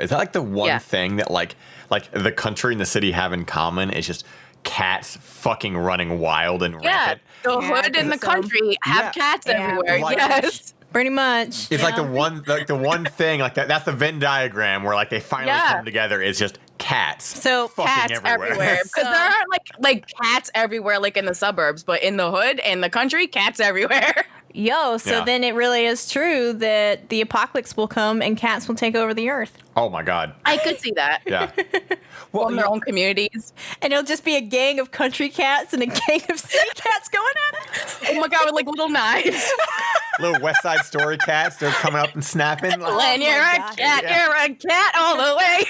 Is that like the one thing that like the country and the city have in common is just cats fucking running wild and rampant? The hood and the country have cats everywhere. Like, yes. Pretty much. It's like the one thing like that's the Venn diagram where like they finally come together is just cats. So cats everywhere. Because there aren't like cats everywhere like in the suburbs, but in the hood and the country, cats everywhere. Then it really is true that the apocalypse will come and cats will take over the earth. Oh my God. I could see that. Yeah. Well, in their own communities. And it'll just be a gang of country cats and a gang of city cats going at it. Oh my God, with like little knives. Little West Side Story cats, they're coming up and snapping. Len, you're a cat, you're a cat all the way.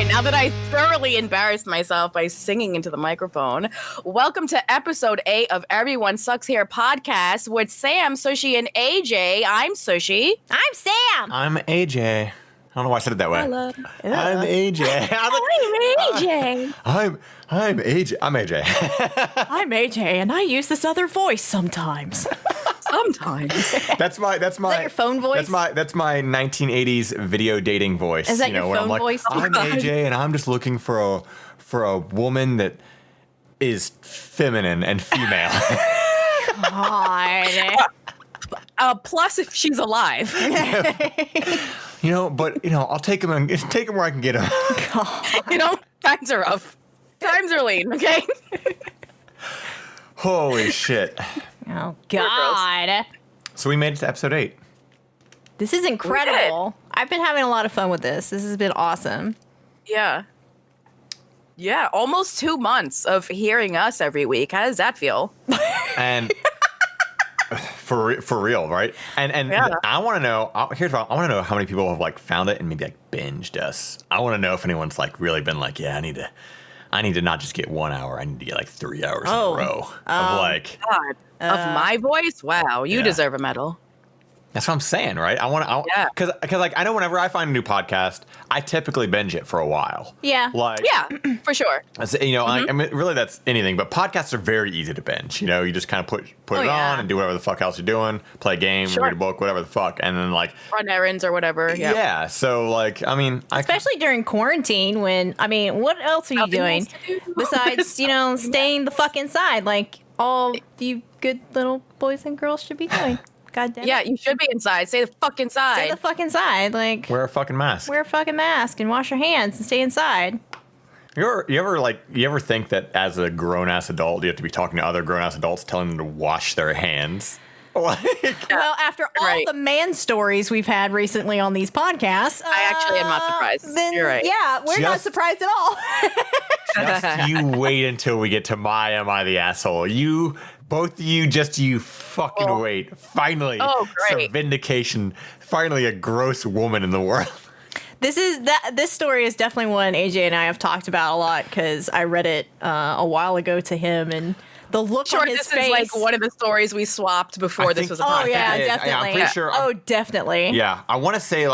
Now that I thoroughly embarrassed myself by singing into the microphone, welcome to episode 8 of Everyone Sucks Here podcast with Sam, Sushie, and AJ. I'm Sushie. I'm Sam. I'm AJ. I don't know why I said it that way. Hello. I'm AJ. I'm AJ. I'm AJ. I'm AJ. I'm AJ, and I use this other voice sometimes. Sometimes. That's my. Is that your phone voice? That's my 1980s video dating voice. Is that your where phone I'm like, voice? I'm AJ, and I'm just looking for a woman that is feminine and female. God. Plus, if she's alive. I'll take him where I can get him. Times are rough. Times are lean, okay? Holy shit. Oh, God. So we made it to episode 8. This is incredible. I've been having a lot of fun with this. This has been awesome. Yeah. Yeah, almost 2 months of hearing us every week. How does that feel? And for real, right? And I want to know. I want to know how many people have like found it and maybe like binged us. I want to know if anyone's like really been like, yeah, I need to not just get 1 hour. I need to get like 3 hours in a row of like God. Of my voice. Wow, you deserve a medal. That's what I'm saying, right? Because like I know whenever I find a new podcast, I typically binge it for a while. Yeah. For sure. I mean, really that's anything, but podcasts are very easy to binge. You just kind of put it on and do whatever the fuck else you're doing, play a game, read a book, whatever the fuck, and then like run errands or whatever. Yeah. So like, I mean, especially during quarantine what else are you doing besides, staying the fuck inside like all you good little boys and girls should be doing. God damn it. Yeah, you should be inside. Stay the fuck inside. Stay the fuck inside. Like, wear a fucking mask. Wear a fucking mask and wash your hands and stay inside. You ever think that as a grown ass adult you have to be talking to other grown ass adults telling them to wash their hands? Well, after all the man stories we've had recently on these podcasts, I actually am not surprised. Then, you're right. Yeah, we're not surprised at all. Just you wait until we get to am I the asshole? Both of you, just you fucking wait. Finally, some vindication. Finally, a gross woman in the world. This story is definitely one AJ and I have talked about a lot because I read it a while ago to him and the look on his face. This is like one of the stories we swapped before this was a podcast. Oh yeah, definitely. Yeah, I'm pretty sure. Definitely. Yeah, I want to say.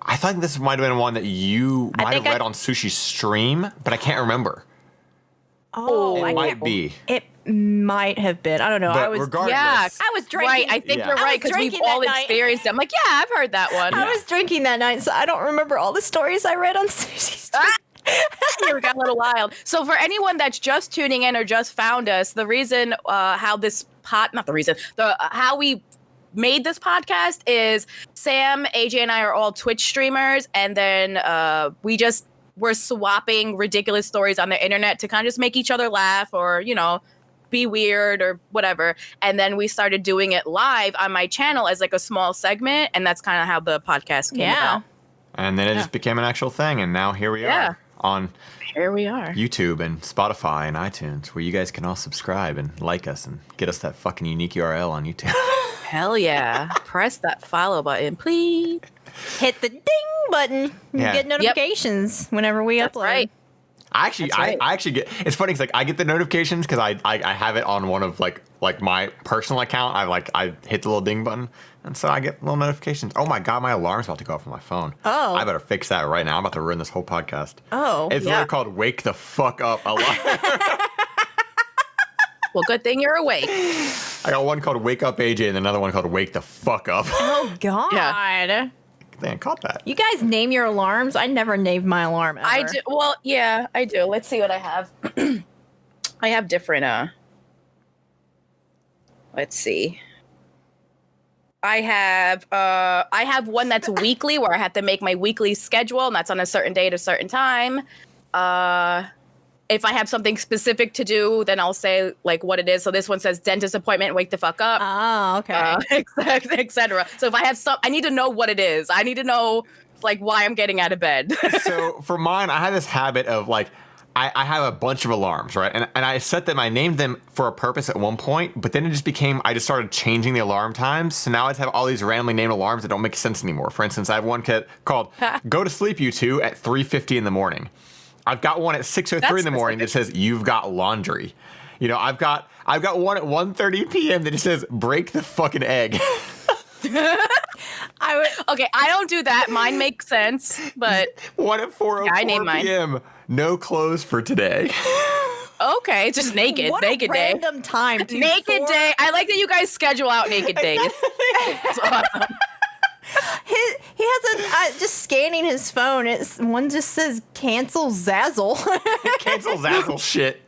I think this might have been one that you might have read on Sushi's stream, but I can't remember. It might be. It might have been. I don't know. But regardless, I was drinking. Right, I think you're right because we've all experienced it. I'm like, yeah, I've heard that one. I was drinking that night, so I don't remember all the stories I read on Sushi's stream. We got a little wild. So for anyone that's just tuning in or just found us, the reason how we made this podcast is Sam, AJ, and I are all Twitch streamers, and then we're swapping ridiculous stories on the internet to kind of just make each other laugh or, be weird or whatever. And then we started doing it live on my channel as like a small segment, and that's kind of how the podcast came about. And then it just became an actual thing, and now here we are on YouTube and Spotify and iTunes, where you guys can all subscribe and like us and get us that fucking unique URL on YouTube. Hell yeah. Press that follow button, please. Hit the ding button. You get notifications whenever we upload. Right. I actually get. It's funny because like I get the notifications because I have it on one of like my personal account. I hit the little ding button, and so I get little notifications. Oh my god, my alarm's about to go off on my phone. Oh, I better fix that right now. I'm about to ruin this whole podcast. Oh, it's literally called "Wake the Fuck Up" alarm. Well, good thing you're awake. I got one called "Wake Up AJ" and another one called "Wake the Fuck Up." Oh god. Yeah. They caught that. You guys name your alarms? I never named my alarm ever. I do. Well, yeah, I do. Let's see what I have. I have different. Let's see. I have one that's weekly where I have to make my weekly schedule, and that's on a certain day at a certain time. If I have something specific to do, then I'll say like what it is. So this one says dentist appointment, wake the fuck up. Oh, okay. Etc. So if I have I need to know what it is. I need to know like why I'm getting out of bed. So for mine, I have this habit of like, I have a bunch of alarms, right? And I set them, I named them for a purpose at one point, but then it just became, I just started changing the alarm times. So now I just have all these randomly named alarms that don't make sense anymore. For instance, I have one called Go to Sleep You Two at 3:50 in the morning. I've got one at 6:03 in the morning that says You've Got Laundry. You know, I've got one at 1:30 p.m. that just says Break the fucking egg. Okay, I don't do that. Mine makes sense, but one at 4:04 p.m. No clothes for today. Okay, just naked. What naked a day. random time. Naked day. I like that you guys schedule out naked days. It's awesome. He has a just scanning his phone. One just says cancel Zazzle. Cancel Zazzle shit.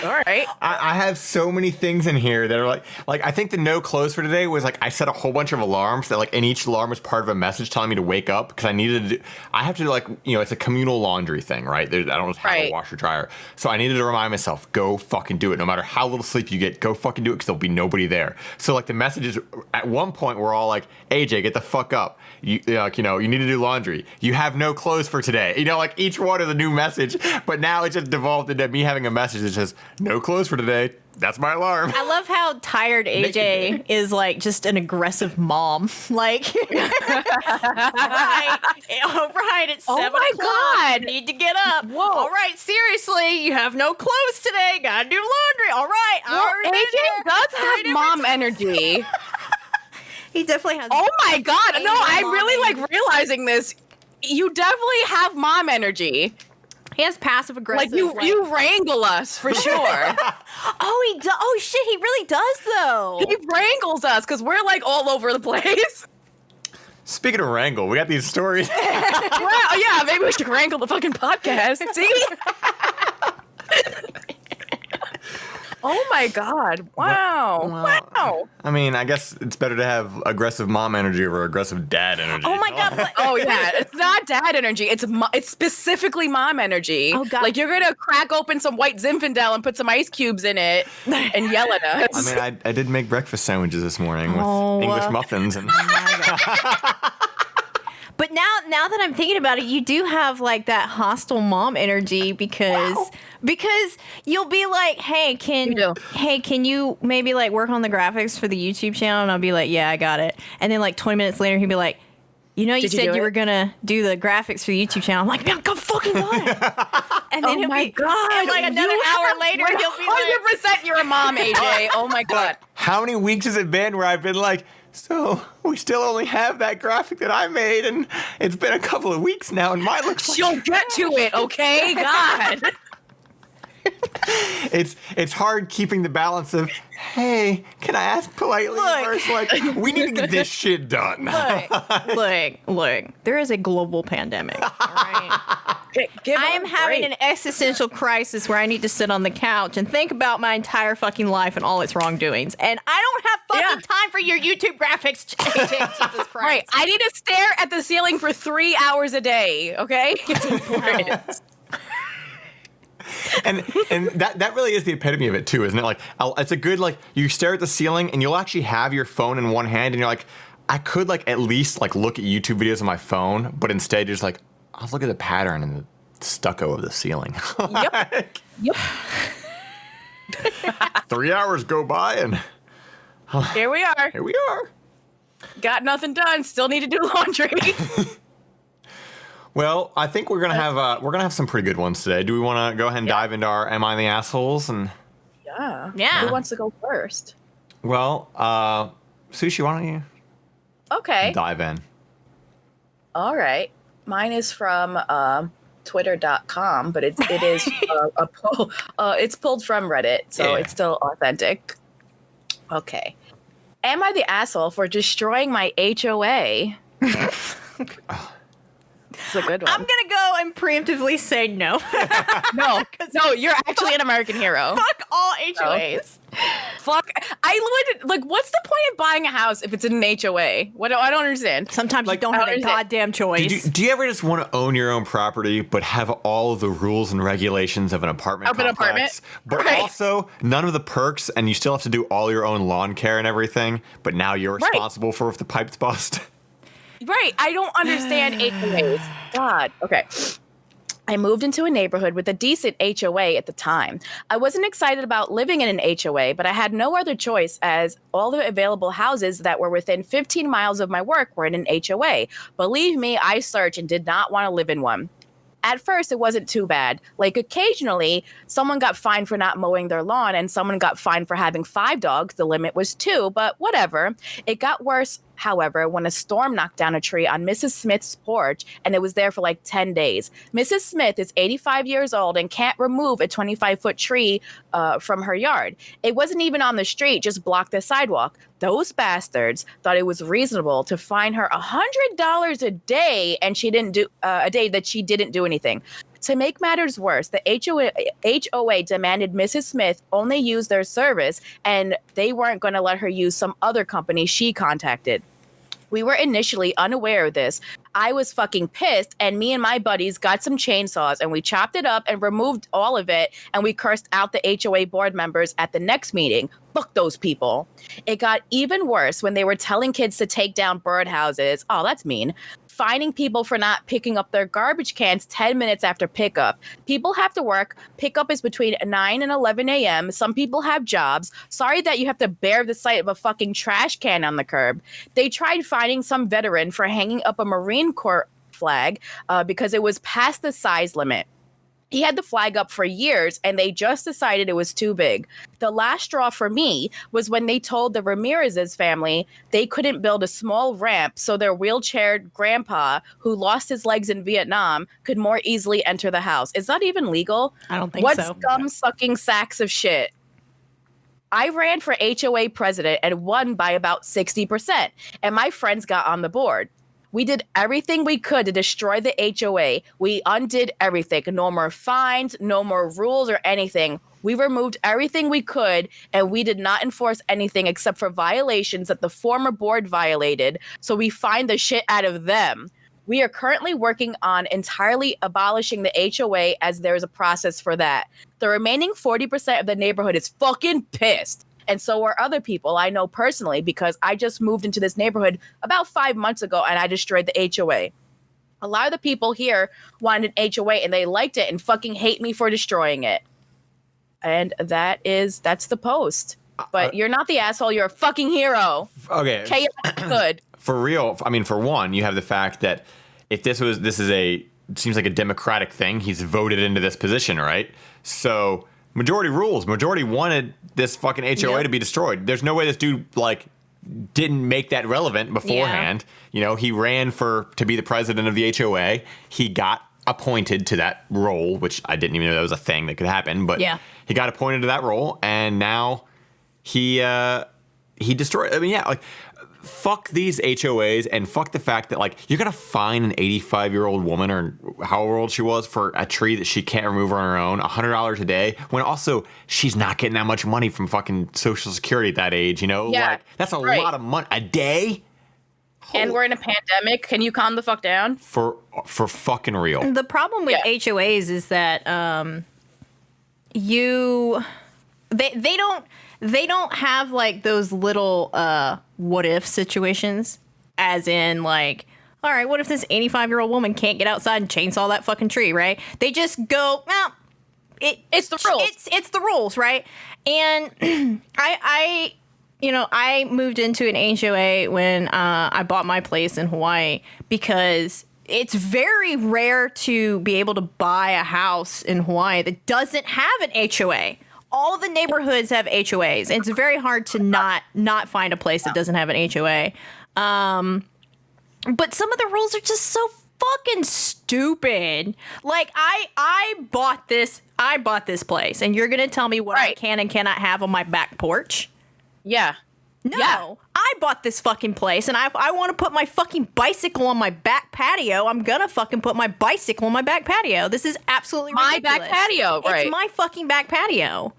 All right. I have so many things in here that are like I think the no clothes for today was like I set a whole bunch of alarms that like and each alarm was part of a message telling me to wake up because I needed to I have to like it's a communal laundry thing, right? I don't have a washer dryer, so I needed to remind myself go fucking do it no matter how little sleep you get, go fucking do it because there'll be nobody there. So like the messages at one point were all like AJ get the fuck up, you need to do laundry, you have no clothes for today, like each one is a new message, but now it just devolved into me having a message that says no clothes for today. That's my alarm. I love how tired AJ is like just an aggressive mom. Like, all right, it's 7 o'clock. God. Need to get up. Whoa. All right, seriously, you have no clothes today. Gotta do laundry. All right. Well, AJ does have mom energy. He definitely has. Oh my God. No, I'm really energy. like realizing this. You definitely have mom energy. He has passive aggressive. Like you wrangle us for sure. Oh, he does. Oh shit, he really does though. He wrangles us because we're like all over the place. Speaking of wrangle, we got these stories. Well, yeah, maybe we should wrangle the fucking podcast. See? Oh my God. Wow. Wow. I mean, I guess it's better to have aggressive mom energy over aggressive dad energy. Oh my God. Oh yeah, it's not dad energy. It's specifically mom energy. Oh God. Like you're gonna crack open some white Zinfandel and put some ice cubes in it and yell at us. I mean, I did make breakfast sandwiches this morning with English muffins and. But now that I'm thinking about it, you do have like that hostile mom energy because you'll be like, hey, can you maybe like work on the graphics for the YouTube channel? And I'll be like, yeah, I got it. And then like 20 minutes later, he'd be like, you said you were gonna do the graphics for the YouTube channel. I'm like, no, go fucking do it. And then oh my God. And like another hour later, he'll be like, 100% you're a mom, AJ. Oh my God. How many weeks has it been where I've been like, so we still only have that graphic that I made, and it's been a couple of weeks now, and mine looks like... She'll get to it, okay? God. It's hard keeping the balance of, hey, can I ask politely? Versus like, we need to get this shit done. Look, there is a global pandemic, all right? I am having an existential crisis where I need to sit on the couch and think about my entire fucking life and all its wrongdoings. And I don't have fucking time for your YouTube graphics, Jesus Christ. Right. I need to stare at the ceiling for 3 hours a day, okay? It's important. And that really is the epitome of it too, isn't it? Like, it's a good, like, you stare at the ceiling and you'll actually have your phone in one hand and you're like, I could like at least like look at YouTube videos on my phone, but instead you're just like, I'll look at the pattern and the stucco of the ceiling. Yep. 3 hours go by and Here we are. Here we are. Got nothing done. Still need to do laundry. Well, I think we're gonna have some pretty good ones today. Do we want to go ahead and dive into our "Am I the Assholes"? And yeah. Who wants to go first? Well, Sushie, why don't you? Okay. Dive in. All right. Mine is from Twitter.com, but it is it's pulled from Reddit, so it's still authentic. Okay. Am I the asshole for destroying my HOA? It's a good one. I'm gonna go and preemptively say no. No, you're actually an American hero. Fuck all HOAs. Fuck. I would like. What's the point of buying a house if it's in an HOA? I don't understand. Sometimes you don't have a goddamn choice. Do you ever just want to own your own property, but have all of the rules and regulations of an apartment complex, but also none of the perks, and you still have to do all your own lawn care and everything, but now you're responsible for if the pipes bust? Right. I don't understand HOAs. God. Okay. I moved into a neighborhood with a decent HOA at the time. I wasn't excited about living in an HOA, but I had no other choice as all the available houses that were within 15 miles of my work were in an HOA. Believe me, I searched and did not want to live in one. At first, it wasn't too bad. Like, occasionally, someone got fined for not mowing their lawn and someone got fined for having 5 dogs. The limit was 2, but whatever. It got worse, however, when a storm knocked down a tree on Mrs. Smith's porch, and it was there for like 10 days. Mrs. Smith is 85 years old and can't remove a 25-foot tree from her yard. It wasn't even on the street, just blocked the sidewalk. Those bastards thought it was reasonable to fine her $100 a day, and she didn't do a day that she didn't do anything. To make matters worse, the HOA demanded Mrs. Smith only use their service, and they weren't going to let her use some other company she contacted. We were initially unaware of this. I was fucking pissed, and me and my buddies got some chainsaws, and we chopped it up and removed all of it, and we cursed out the HOA board members at the next meeting. Fuck those people. It got even worse when they were telling kids to take down birdhouses. Oh, that's mean. Fining people for not picking up their garbage cans 10 minutes after pickup. People have to work. Pickup is between 9 and 11 a.m. Some people have jobs. Sorry that you have to bear the sight of a fucking trash can on the curb. They tried fining some veteran for hanging up a Marine Corps flag because it was past the size limit. He had the flag up for years, and they just decided it was too big. The last straw for me was when they told the Ramirez's family they couldn't build a small ramp so their wheelchaired grandpa, who lost his legs in Vietnam, could more easily enter the house. Is that even legal? I don't think so. What scum-sucking sacks of shit. I ran for HOA president and won by about 60%, and my friends got on the board. We did everything we could to destroy the HOA. We undid everything. No more fines, no more rules or anything. We removed everything we could, and we did not enforce anything except for violations that the former board violated, so we fined the shit out of them. We are currently working on entirely abolishing the HOA as there is a process for that. The remaining 40% of the neighborhood is fucking pissed. And so are other people I know personally, because I just moved into this neighborhood about 5 months ago and I destroyed the HOA. A lot of the people here wanted an HOA and they liked it and fucking hate me for destroying it. And that's the post. But you're not the asshole. You're a fucking hero. Okay. Chaos good. For real. I mean, for one, you have the fact that if it seems like a democratic thing. He's voted into this position, right? So majority rules. Majority wanted this fucking HOA to be destroyed. There's no way this dude didn't make that relevant beforehand. Yeah. You know, he ran to be the president of the HOA. He got appointed to that role, which I didn't even know that was a thing that could happen. But he got appointed to that role, and now he destroyed. I mean, fuck these HOAs, and fuck the fact that you're gonna fine an 85-year-old woman or however old she was for a tree that she can't remove on her own $100 a day, when also she's not getting that much money from fucking Social Security at that age. You know, that's a lot of money a day. And we're in a pandemic. Can you calm the fuck down? For fucking real. The problem with HOAs is that they don't have those little what if situations, as in all right, what if this 85-year-old woman can't get outside and chainsaw that fucking tree, right? They just go, well, it's the rules. It's the rules, right? And I moved into an HOA when I bought my place in Hawaii because it's very rare to be able to buy a house in Hawaii that doesn't have an HOA. All the neighborhoods have HOAs, and it's very hard to not find a place that doesn't have an HOA. But some of the rules are just so fucking stupid. Like I bought this place, and you're gonna tell me what I can and cannot have on my back porch? Yeah. No. Yeah. I bought this fucking place, and I want to put my fucking bicycle on my back patio. I'm gonna fucking put my bicycle on my back patio. This is absolutely ridiculous. My back patio, right? It's my fucking back patio.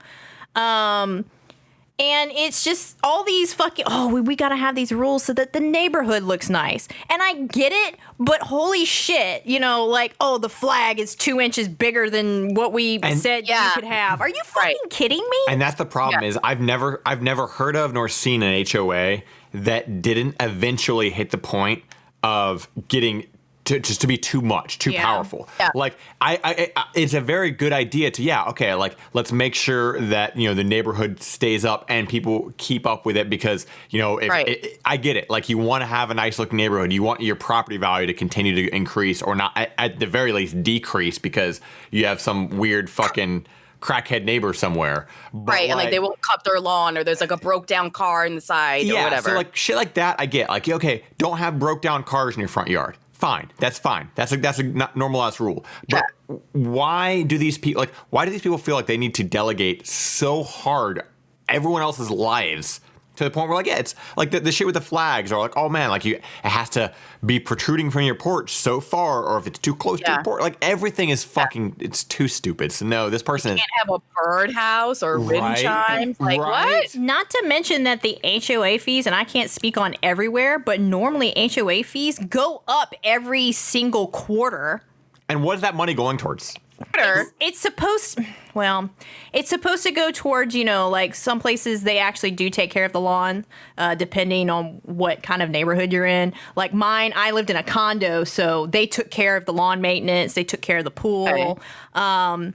And it's just all these fucking, we gotta have these rules so that the neighborhood looks nice. And I get it, but holy shit, the flag is 2 inches bigger than what we said you could have. Are you fucking kidding me? And that's the problem is I've never heard of nor seen an HOA that didn't eventually hit the point of getting to be too much, too powerful. Yeah. Like I it's a very good idea to let's make sure that the neighborhood stays up and people keep up with it because I get it. Like you want to have a nice looking neighborhood, you want your property value to continue to increase or not at the very least decrease because you have some weird fucking crackhead neighbor somewhere. But and they won't cut their lawn or there's like a broke down car in the side or whatever. So like shit like that I get. Like okay, don't have broke down cars in your front yard. Fine, that's fine. That's a normal ass rule. But why do these people feel like they need to delegate so hard everyone else's lives to the point where it's like the shit with the flags or like, oh man, like it has to be protruding from your porch so far, or if it's too close to your porch, like everything is fucking, it's too stupid. So no, this person can't have a bird house or wind chimes. Like what? Not to mention that the HOA fees, and I can't speak on everywhere, but normally HOA fees go up every single quarter. And what is that money going towards? It's supposed to go towards, like some places they actually do take care of the lawn, depending on what kind of neighborhood you're in. Like mine, I lived in a condo, so they took care of the lawn maintenance. They took care of the pool. Okay.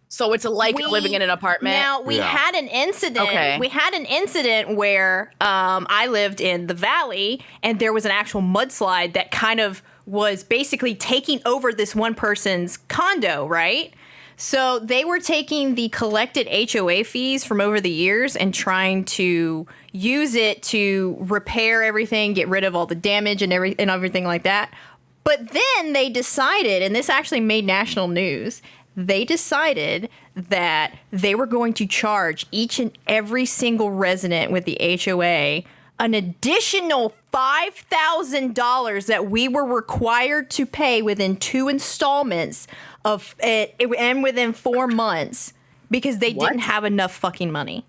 So it's like living in an apartment. Now we had an incident. Okay. We had an incident where I lived in the valley, and there was an actual mudslide that kind of was basically taking over this one person's condo, right? So they were taking the collected HOA fees from over the years and trying to use it to repair everything, get rid of all the damage and everything like that. But then they decided, and this actually made national news, they decided that they were going to charge each and every single resident with the HOA an additional $5,000 that we were required to pay within 2 installments of it, and within 4 months because they didn't have enough fucking money.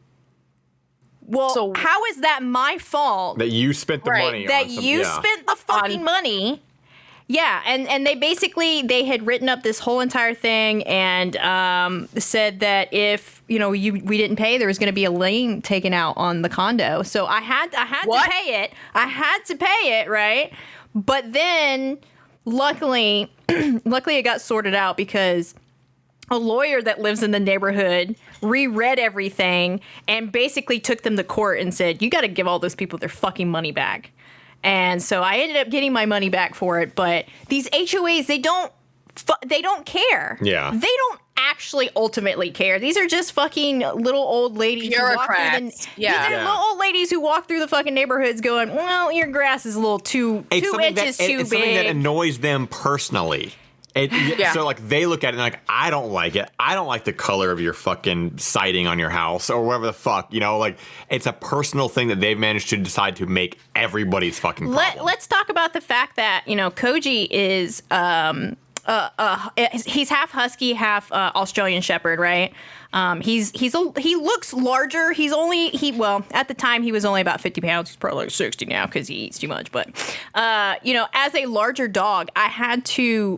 Well, so, how is that my fault? That you spent the money that on some, you spent the fucking money. Yeah, and they had written up this whole entire thing and said that if we didn't pay, there was going to be a lien taken out on the condo. So I had to pay it. I had to pay it, right? But then luckily it got sorted out because a lawyer that lives in the neighborhood reread everything and basically took them to court and said, "You got to give all those people their fucking money back." And so I ended up getting my money back for it. But these HOAs, they don't care. Yeah. They don't actually ultimately care. These are just fucking little old ladies. Bureaucrats. These are little old ladies who walk through the fucking neighborhoods going, well, your grass is a little two inches too big. It's something that annoys them personally. So like they look at it and like, I don't like it. I don't like the color of your fucking siding on your house or whatever the fuck, like it's a personal thing that they've managed to decide to make everybody's fucking problem. Let's talk about the fact that, Koji is, he's half husky, half Australian Shepherd, right? He looks larger. At the time he was only about 50 pounds. He's probably like 60 now because he eats too much. But, as a larger dog, I had to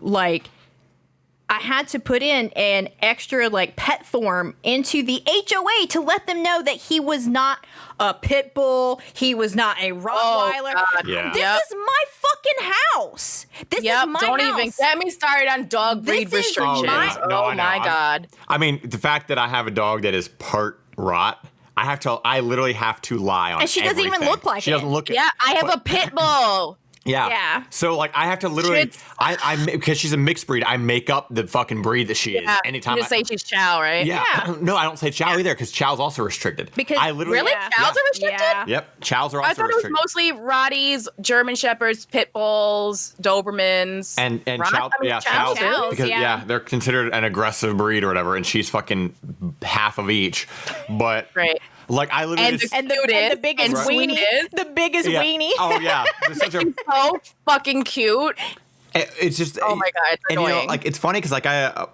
put in an extra pet form into the HOA to let them know that he was not a pit bull. He was not a Rottweiler. Oh, yeah. This is my fucking house. This is my Don't house. Even get me started on dog breed restrictions. My God. I mean, the fact that I have a dog that is part rot, I literally have to lie on and she doesn't even look like she it. Doesn't look I have a pit bull. Yeah. Yeah. So like I have to literally, I because she's a mixed breed, I make up the fucking breed that she is anytime. You just say she's Chow, right? Yeah. No, I don't say Chow either because Chow's also restricted. Because I literally Really? Chows are restricted? Yeah. Yep. Chows are also I thought restricted. it was mostly Rotties, German Shepherds, Pit Bulls, Dobermans. And Rot- Chow, I mean, yeah, Chows, Chows, really? because Yeah. they're considered an aggressive breed or whatever, and she's fucking half of each. But Right. like I literally And the biggest and weenie. sweetest. The biggest yeah. weenie. Oh yeah, it's such a. So fucking cute. It's just. Oh my God, it's and you know, annoying. like it's funny because like a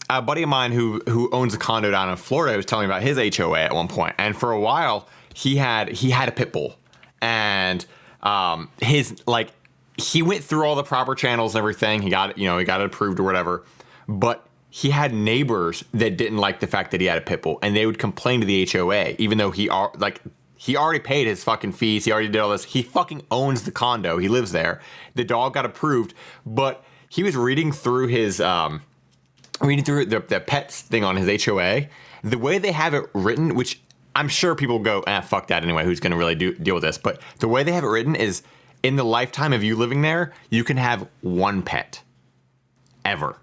buddy of mine who owns a condo down in Florida was telling me about his HOA at one point, and for a while he had a pit bull, and his like he went through all the proper channels and everything. He got it approved or whatever, but he had neighbors that didn't like the fact that he had a pit bull, and they would complain to the HOA, even though he already paid his fucking fees. He already did all this. He fucking owns the condo. He lives there. The dog got approved, but he was reading through the pets thing on his HOA. The way they have it written, which I'm sure people go, fuck that anyway. Who's going to really deal with this? But the way they have it written is, in the lifetime of you living there, you can have one pet, ever.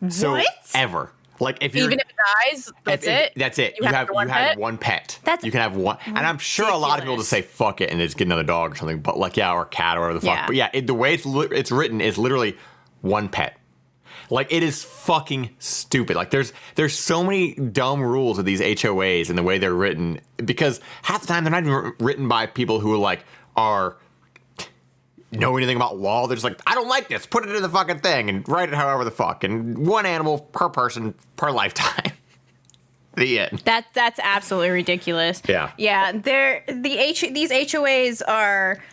So What? ever. Like if you Even if it dies, that's it. That's it. You have one pet? one pet. That's you can have one, and I'm sure a lot of people just say fuck it and just get another dog or something. But like or a cat or whatever the fuck. Yeah. But yeah, the way it's written is literally one pet. Like it is fucking stupid. Like there's so many dumb rules with these HOAs and the way they're written, because half the time they're not even written by people who know anything about law. They're just like, I don't like this. Put it in the fucking thing and write it however the fuck. And one animal per person per lifetime. The end. That's absolutely ridiculous. Yeah. Yeah. These HOAs are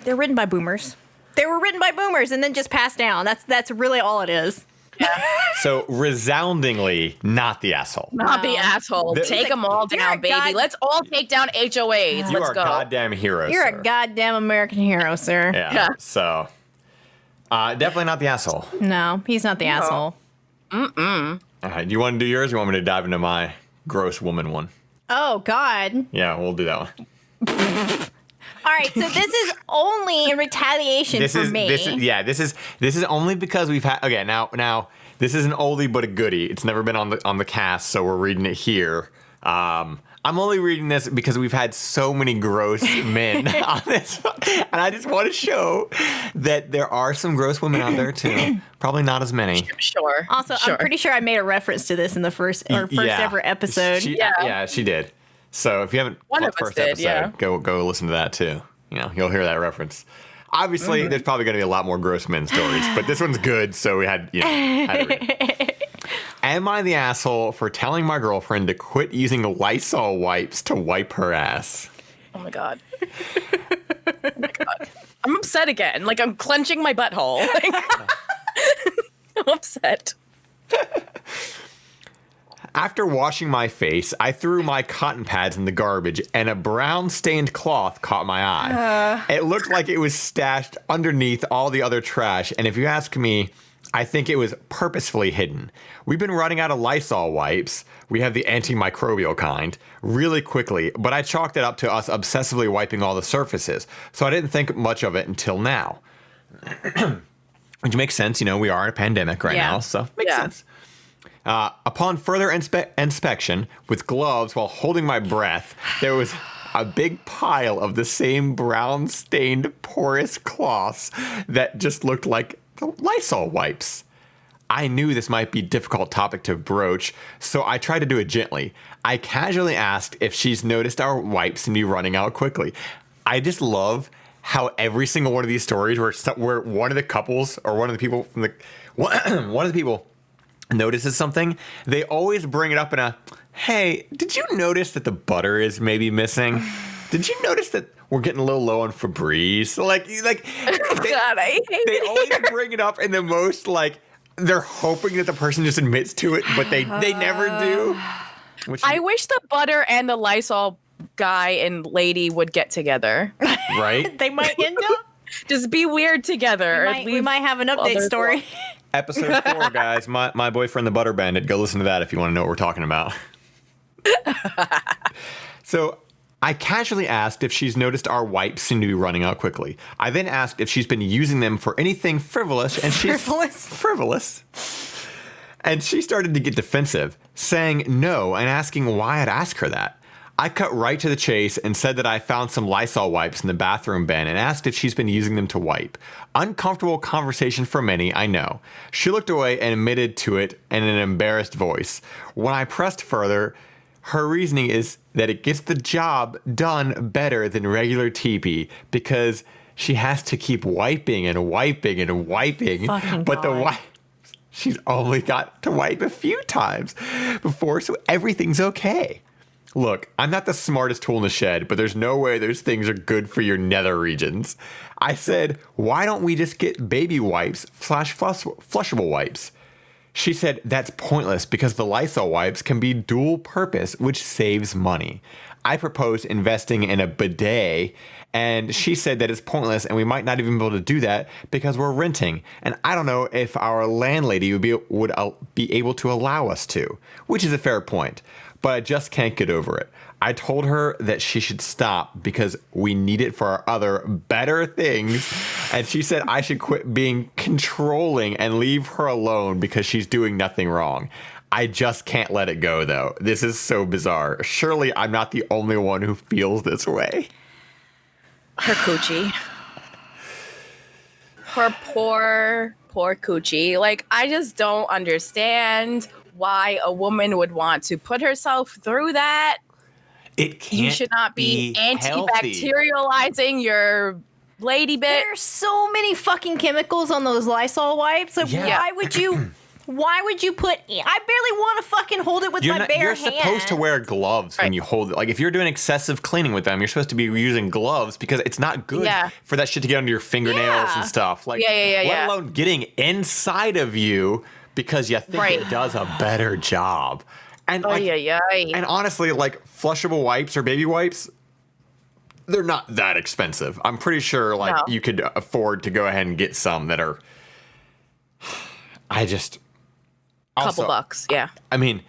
they're written by boomers. They were written by boomers and then just passed down. That's really all it is. So resoundingly not the asshole. Not the asshole. Take them all You're down, a baby. Let's all take down HOAs. You Let's are go. goddamn heroes. You're sir. a goddamn American hero, sir. Yeah. Yeah. So definitely not the asshole. No, he's not the asshole. All right. Do you want to do yours or you want me to dive into my gross woman one? Oh God. Yeah, we'll do that one. All right, so this is only in retaliation for me. This is only because we've had now this is an oldie but a goodie. It's never been on the cast, so we're reading it here. I'm only reading this because we've had so many gross men on this, and I just want to show that there are some gross women out there too. Probably not as many. Sure. Also, sure. I'm pretty sure I made a reference to this in the first ever episode. Yeah, she did. So if you haven't One watched of us the first did, episode, go listen to that too. You'll hear that reference. Obviously, there's probably going to be a lot more gross men stories, but this one's good, so we had to read it. Am I the asshole for telling my girlfriend to quit using Lysol wipes to wipe her ass? Oh my God. Oh my God. I'm upset again. Like I'm clenching my butthole. Like, I'm upset. After washing my face, I threw my cotton pads in the garbage, and a brown stained cloth caught my eye. It looked like it was stashed underneath all the other trash, and if you ask me, I think it was purposefully hidden. We've been running out of Lysol wipes. We have the antimicrobial kind really quickly, but I chalked it up to us obsessively wiping all the surfaces, so I didn't think much of it until now. Which makes sense, we are in a pandemic right now, so makes sense. Upon further inspection with gloves while holding my breath, there was a big pile of the same brown stained porous cloths that just looked like the Lysol wipes. I knew this might be a difficult topic to broach, so I tried to do it gently. I casually asked if she's noticed our wipes and be running out quickly. I just love how every single one of these stories where one of the couples or one of the people from one of the people notices something, they always bring it up in a, hey, did you notice that the butter is maybe missing? Did you notice that we're getting a little low on Febreze? God, they always bring it up in the most they're hoping that the person just admits to it, but they never do. I wish the butter and the Lysol guy and lady would get together. Right? They might end up. Just be weird together. We might have an update story. Episode 4, guys. My boyfriend, the Butter Bandit. Go listen to that if you want to know what we're talking about. So I casually asked if she's noticed our wipes seem to be running out quickly. I then asked if she's been using them for anything frivolous, and she's frivolous. And she started to get defensive, saying no and asking why I'd ask her that. I cut right to the chase and said that I found some Lysol wipes in the bathroom bin and asked if she's been using them to wipe. Uncomfortable conversation for many, I know. She looked away and admitted to it in an embarrassed voice. When I pressed further, her reasoning is that it gets the job done better than regular TP because she has to keep wiping and wiping and wiping. But the wipe, she's only got to wipe a few times before, so everything's okay. Look, I'm not the smartest tool in the shed, but there's no way those things are good for your nether regions. I said, why don't we just get baby wipes / flushable wipes? She said, that's pointless because the Lysol wipes can be dual purpose, which saves money. I proposed investing in a bidet, and she said that it's pointless and we might not even be able to do that because we're renting. And I don't know if our landlady would be able to allow us to, which is a fair point. But I just can't get over it. I told her that she should stop because we need it for our other better things. And she said I should quit being controlling and leave her alone because she's doing nothing wrong. I just can't let it go, though. This is so bizarre. Surely I'm not the only one who feels this way. Her coochie. Her poor coochie. Like, I just don't understand why a woman would want to put herself through that. You should not be antibacterializing your lady bit. There's so many fucking chemicals on those Lysol wipes. Like, why would you put? I barely want to fucking hold it with my bare hand. You're supposed to wear gloves when you hold it. Like, if you're doing excessive cleaning with them, you're supposed to be using gloves because it's not good for that shit to get under your fingernails and stuff. Like, let alone getting inside of you because you think it does a better job. And and honestly, like, flushable wipes or baby wipes, they're not that expensive. I'm pretty sure you could afford to go ahead and get some that are. Couple bucks, yeah. I mean,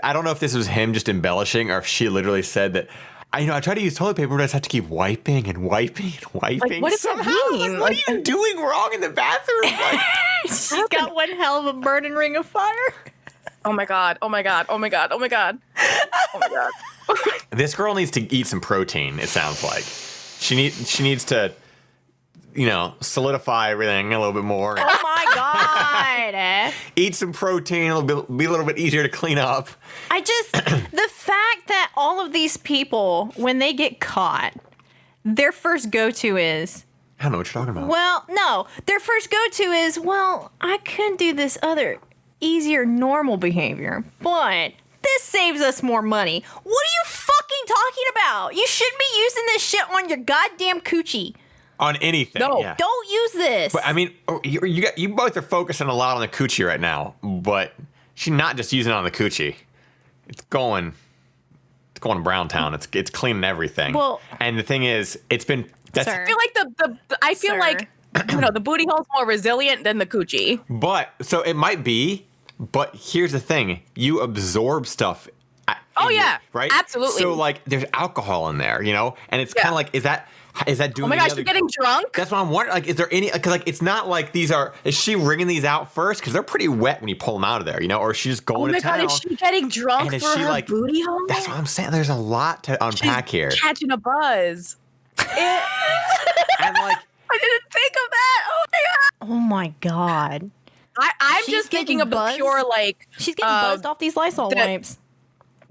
I don't know if this was him just embellishing or if she literally said that. I try to use toilet paper, but I just have to keep wiping and wiping and wiping. Like, what does that mean? What are you doing wrong in the bathroom? She's got one hell of a burning ring of fire. Oh my god! Oh my god! Oh my god! Oh my god! Oh my god! This girl needs to eat some protein. It sounds like she needs to, solidify everything a little bit more. Oh my god! Eat some protein. It'll be a little bit easier to clean up. The fact that all of these people, when they get caught, their first go-to is, I don't know what you're talking about. Well, no, their first go-to is, I could do this other easier normal behavior, but this saves us more money. What are you fucking talking about? You shouldn't be using this shit on your goddamn coochie. On anything. No, don't use this. But I mean, you both are focusing a lot on the coochie right now, but she's not just using it on the coochie. It's going to Browntown. It's cleaning everything. Well, and the thing is, it's been. I feel like the booty hole's more resilient than the coochie. But so it might be. But here's the thing: you absorb stuff. Right? Absolutely. So there's alcohol in there, and it's kind of like, is that doing? Oh my gosh, you're getting drunk? That's what I'm wondering. Like, is there any? Because it's not like these are. Is she wringing these out first? Because they're pretty wet when you pull them out of there, or she's just going to town. Oh my god, is she getting drunk for her booty hole? That's what I'm saying. There's a lot to unpack here. Catching a buzz. And I didn't think of that. Oh my god. I'm just thinking of the pure she's getting buzzed off these Lysol wipes.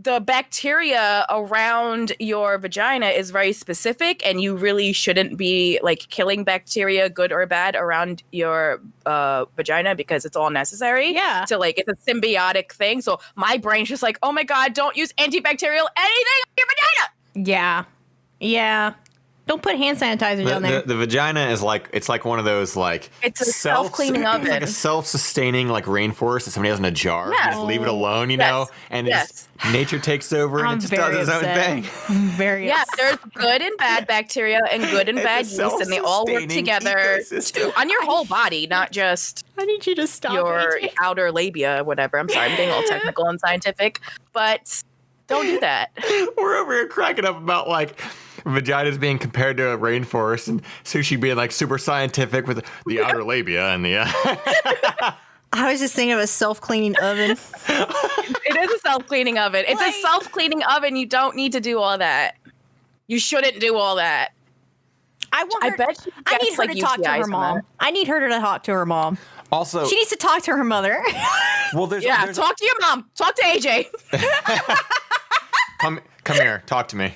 The bacteria around your vagina is very specific, and you really shouldn't be killing bacteria, good or bad, around your vagina because it's all necessary. Yeah. So it's a symbiotic thing. So my brain's just like, oh my god, don't use antibacterial anything on your vagina. Yeah. Yeah. Don't put hand sanitizer down there. The vagina is it's like one of those it's a self-cleaning oven. It's like a self-sustaining rainforest that somebody has in a jar. Yeah. You just leave it alone, and nature takes over and it just does its own thing. I'm very upset. There's good and bad bacteria and good and bad yeast, and they all work together on your whole body, not just I need you to stop your outer labia, whatever. I'm sorry, I'm getting all technical and scientific, but Don't do that. We're over here cracking up about like vaginas being compared to a rainforest and Sushie being like super scientific with the outer labia and the. I was just thinking of a self-cleaning oven. It is a self-cleaning oven. It's a self-cleaning oven. You don't need to do all that. You shouldn't do all that. I bet I need her to talk to her mom. I need her to talk to her mom. Also, she needs to talk to her mother. Well, there's talk to your mom. Talk to AJ. Come here. Talk to me.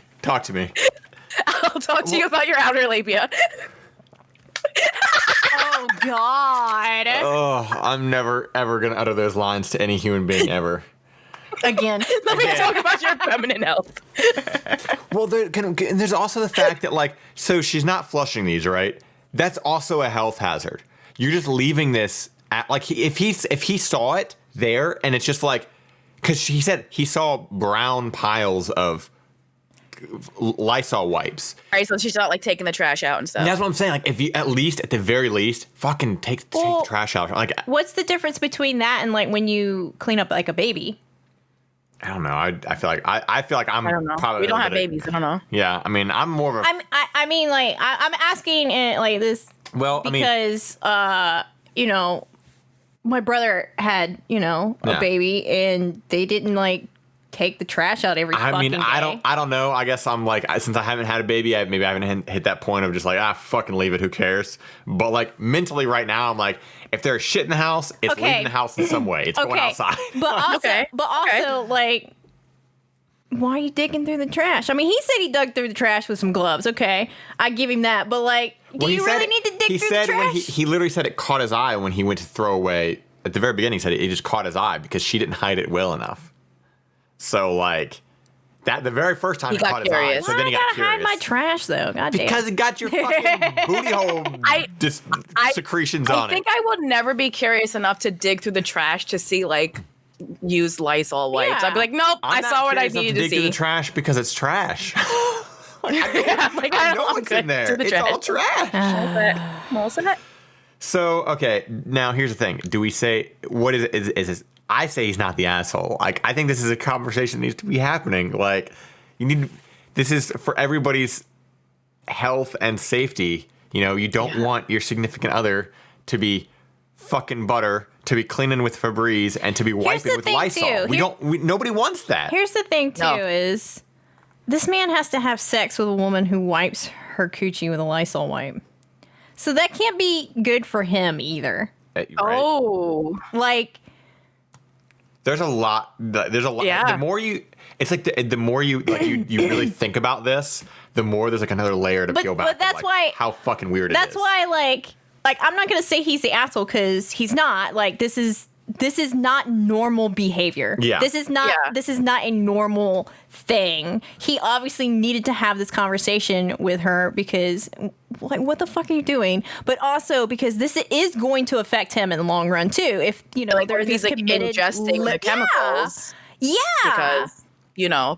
I'll talk to you about your outer labia. Oh, God. Oh, I'm never, ever going to utter those lines to any human being ever. Again. Let me talk about your feminine health. Well, there's also the fact that, like, so she's not flushing these, right? That's also a health hazard. You're just leaving this at, like, if he saw it there and it's just like, because he said he saw brown piles of Lysol wipes. All right, so she's not like taking the trash out and stuff. And that's what I'm saying. Like, if you at the very least, fucking take the trash out. Like, what's the difference between that and like when you clean up like a baby? I don't know. I feel like I'm. I don't know. Probably we don't have babies. I don't know. Yeah, I mean, I'm more of a. I mean, like I'm asking it like this. Well, because you know, my brother had a baby and they didn't like take the trash out every fucking day. I don't know. I guess I'm like, since I haven't had a baby, maybe I haven't hit that point of just like, fucking leave it. Who cares? But like mentally right now, I'm like, if there's shit in the house, it's leaving the house in some way. It's going outside. But also, like, why are you digging through the trash? I mean, he said he dug through the trash with some gloves. Okay, I give him that. But like, do you really need to dig through the trash? He literally said it caught his eye when he went to throw away. At the very beginning, he said it just caught his eye because she didn't hide it well enough. So, like, that the very first time he caught his eye. So then he got curious. Hide my trash, though. God damn. Because it got your fucking booty hole secretions on it. I think I will never be curious enough to dig through the trash to see, like, used Lysol wipes. Yeah. I'd be like, nope, I saw what I needed to see. Dig through the trash because it's trash. I know what's in there. It's all trash. All set. So, okay, now here's the thing. Do we say, what is it? Is this? I say he's not the asshole. Like, I think this is a conversation that needs to be happening. Like, this is for everybody's health and safety. You don't want your significant other to be fucking butter, to be cleaning with Febreze, and to be wiping with Lysol. Nobody wants that. Here's the thing, too, is this man has to have sex with a woman who wipes her coochie with a Lysol wipe. So that can't be good for him either. Right? Oh. Like... There's a lot. Yeah. The more you, it's like the more you really think about this, the more there's like another layer to peel back. But that's why how fucking weird it is. That's why like I'm not gonna say he's the asshole because he's not. Like this is not normal behavior. Yeah. This is not a normal thing. He obviously needed to have this conversation with her because like what the fuck are you doing? But also because this is going to affect him in the long run too. If like, there's he's like ingesting the chemicals. Yeah. Because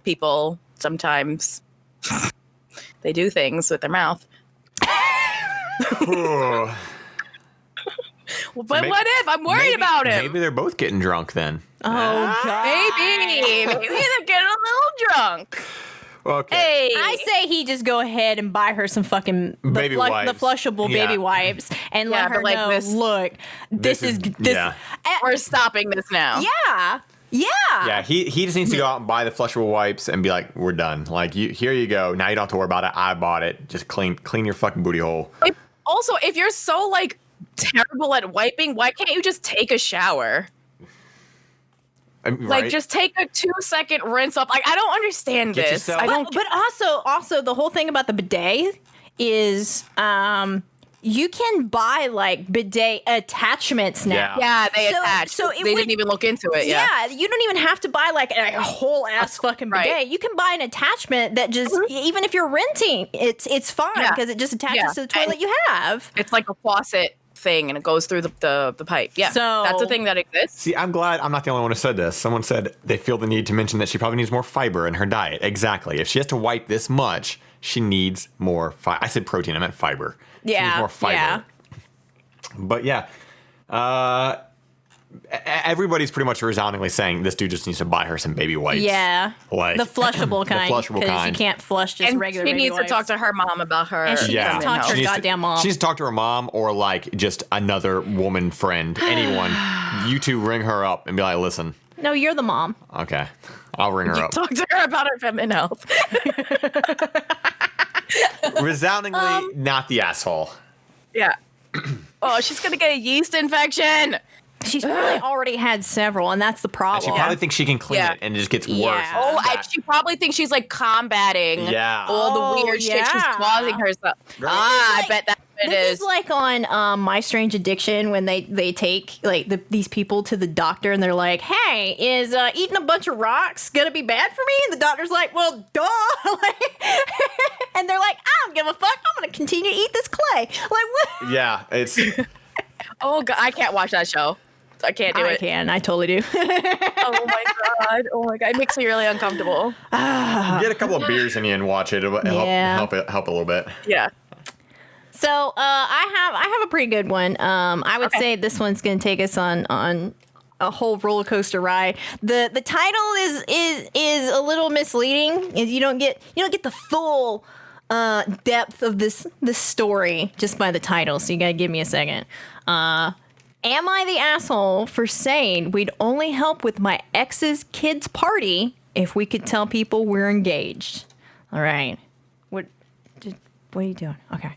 people sometimes they do things with their mouth. But so what if? I'm worried about him. Maybe they're both getting drunk then. Oh, God. Maybe they're getting a little drunk. Okay. Hey. I say he just go ahead and buy her some fucking the flushable baby wipes and let her know, look, this is. We're stopping this now. Yeah. Yeah. Yeah, he just needs to go out and buy the flushable wipes and be like, we're done. Like, here you go. Now you don't have to worry about it. I bought it. Just clean your fucking booty hole. Also, if you're so, like, terrible at wiping, why can't you just take a shower? Right? Like, just take a 2-second rinse up. Like, I don't understand this. But also the whole thing about the bidet is you can buy like bidet attachments now. Yeah, they attach. So they didn't even look into it. Yeah, you don't even have to buy like a whole ass fucking bidet. Right. You can buy an attachment that just even if you're renting, it's fine because it just attaches to the toilet you have. It's like a faucet thing and it goes through the pipe. Yeah. So that's a thing that exists. See, I'm glad I'm not the only one who said this. Someone said they feel the need to mention that she probably needs more fiber in her diet. Exactly. If she has to wipe this much, she needs more fiber. I said protein, I meant fiber. She needs more fiber. Yeah. But yeah. everybody's pretty much resoundingly saying this dude just needs to buy her some baby wipes. Yeah. Like the flushable kind. The flushable kind. You can't flush just And regular she baby needs wipes. to talk to her mom about her. And she needs to talk to her goddamn mom. She needs to talk to her mom or like just another woman friend, anyone. You two ring her up and be like, listen. No, you're the mom. Okay. I'll ring her up. Talk to her about her feminine health. Resoundingly not the asshole. Yeah. Oh, she's going to get a yeast infection. She's probably already had several, and that's the And problem. she probably thinks she can clean Yeah. it and it just gets worse. Yeah. Oh, and she probably thinks she's like combating all the weird shit she's causing herself. Girl. I bet that's what it This is. is like on My Strange Addiction when they take like these people to the doctor and they're like, "Hey, is eating a bunch of rocks gonna be bad for me?" And the doctor's like, "Well, duh." And they're like, "I don't give a fuck. I'm gonna continue to eat this clay." Like what? Yeah, it's Oh, God, I can't watch that show. I can't do I it. can. I totally do. Oh my god. Oh my god. It makes me really uncomfortable. get a couple of beers in you and watch it. It'll help a little bit. Yeah. So I have a pretty good one. I would say this one's going to take us on a whole roller coaster ride. The title is a little misleading. You don't get the full depth of this story just by the title. So you got to give me a second. Am I the asshole for saying we'd only help with my ex's kid's party if we could tell people we're engaged? All right. What are you doing? Okay.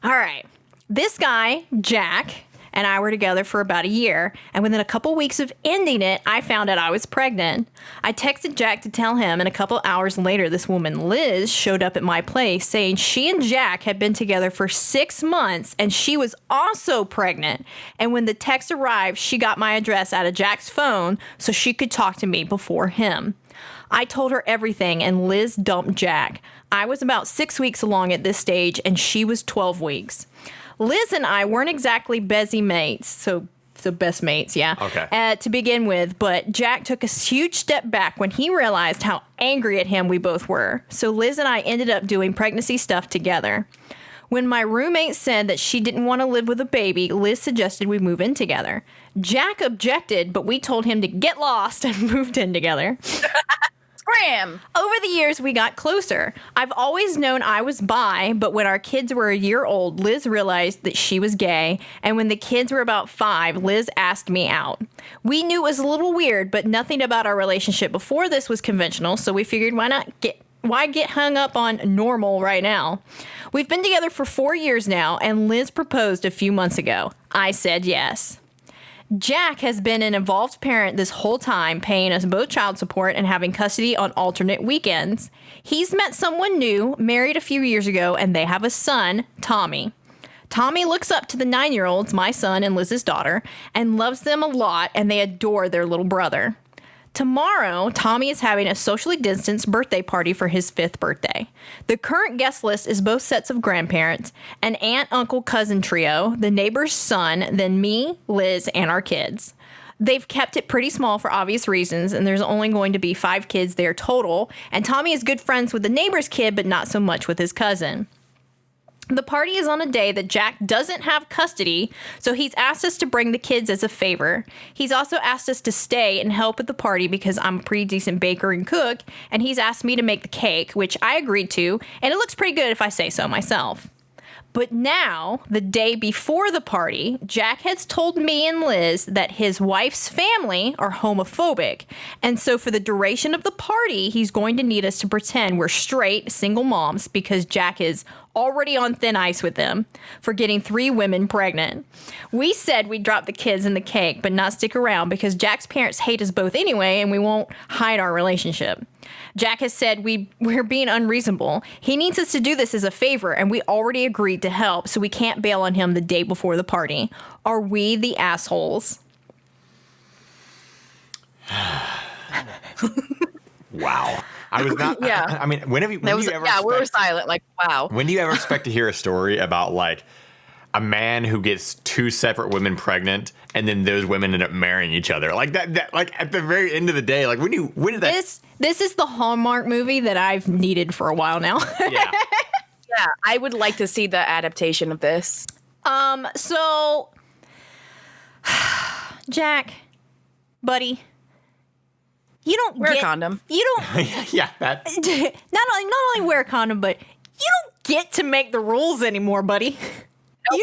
All right. This guy, Jack, and I were together for about a year, and within a couple weeks of ending it, I found out I was pregnant. I texted Jack to tell him, and a couple hours later, this woman, Liz, showed up at my place saying she and Jack had been together for 6 months, and she was also pregnant. And when the text arrived, she got my address out of Jack's phone so she could talk to me before him. I told her everything, and Liz dumped Jack. I was about 6 weeks along at this stage, and she was 12 weeks. Liz and I weren't exactly busy mates, so best mates, yeah. Okay. To begin with, but Jack took a huge step back when he realized how angry at him we both were. So Liz and I ended up doing pregnancy stuff together. When my roommate said that she didn't want to live with a baby, Liz suggested we move in together. Jack objected, but we told him to get lost and moved in together. Scram! Over the years, we got closer. I've always known I was bi, but when our kids were a year old, Liz realized that she was gay, and when the kids were about 5, Liz asked me out. We knew it was a little weird, but nothing about our relationship before this was conventional, so we figured why get hung up on normal right now? We've been together for 4 years now, and Liz proposed a few months ago. I said yes. Jack has been an involved parent this whole time, paying us both child support and having custody on alternate weekends. He's met someone new, married a few years ago, and they have a son, Tommy. Tommy looks up to the 9-year-olds, my son and Liz's daughter, and loves them a lot, and they adore their little brother. Tomorrow, Tommy is having a socially distanced birthday party for his 5th birthday. The current guest list is both sets of grandparents, an aunt, uncle, cousin trio, the neighbor's son, then me, Liz, and our kids. They've kept it pretty small for obvious reasons, and there's only going to be 5 kids there total, and Tommy is good friends with the neighbor's kid, but not so much with his cousin. The party is on a day that Jack doesn't have custody, so he's asked us to bring the kids as a favor. He's also asked us to stay and help at the party because I'm a pretty decent baker and cook, and he's asked me to make the cake, which I agreed to, and it looks pretty good if I say so myself. But now, the day before the party, Jack has told me and Liz that his wife's family are homophobic. And so for the duration of the party, he's going to need us to pretend we're straight, single moms because Jack is already on thin ice with them for getting 3 women pregnant. We said we'd drop the kids in the cake, but not stick around because Jack's parents hate us both anyway, and we won't hide our relationship. Jack has said we're being unreasonable. He needs us to do this as a favor, and we already agreed to help, so we can't bail on him the day before the party. Are we the assholes? Wow. I was not. Yeah. I mean, when do you ever? Yeah, we were silent. Like, wow. When do you ever expect to hear a story about like a man who gets 2 separate women pregnant and then those women end up marrying each other? Like that like at the very end of the day, like when did that? This is the Hallmark movie that I've needed for a while now. Yeah. Yeah, I would like to see the adaptation of this. So Jack, buddy, you don't wear a condom. You don't. Yeah, that. Not only wear a condom, but you don't get to make the rules anymore, buddy. Nope.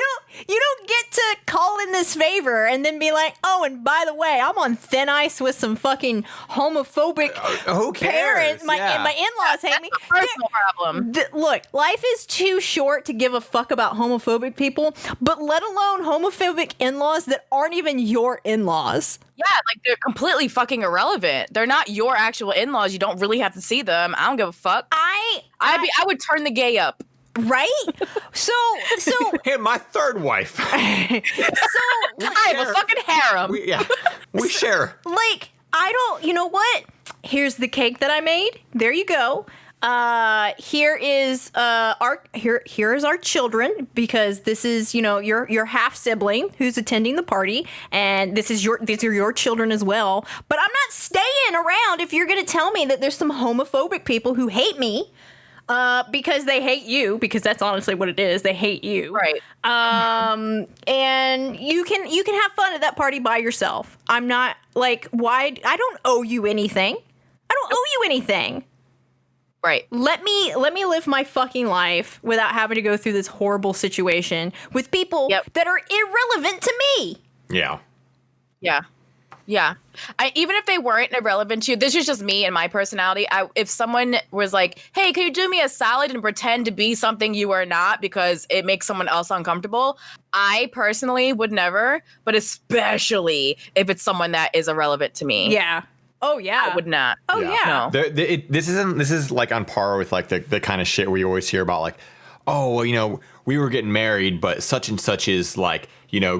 You don't get to call in this favor and then be like, oh, and by the way, I'm on thin ice with some fucking homophobic who cares? parents. My in-laws hate me. Personal problem. Look, life is too short to give a fuck about homophobic people, but let alone homophobic in-laws that aren't even your in-laws. Yeah, like they're completely fucking irrelevant. They're not your actual in-laws. You don't really have to see them. I don't give a fuck. I would turn the gay up. Right? So Hey, my third wife. I have a fucking harem. We share. Like, you know what? Here's the cake that I made. There you go. Here is our children, because this is, your half sibling who's attending the party, and these are your children as well. But I'm not staying around if you're going to tell me that there's some homophobic people who hate me. Because they hate you, because that's honestly what it is. They hate you. Right. And you can have fun at that party by yourself. I'm not like, why? I don't owe you anything. Right. Let me live my fucking life without having to go through this horrible situation with people that are irrelevant to me. Yeah. Yeah. Yeah. Even if they weren't irrelevant to you, this is just me and my personality. If someone was like, hey, can you do me a solid and pretend to be something you are not because it makes someone else uncomfortable, I personally would never, but especially if it's someone that is irrelevant to me. Yeah. Oh, yeah. I would not. Oh, yeah. No. This is like on par with like the kind of shit where you always hear about like, oh, well, we were getting married, but such and such is like,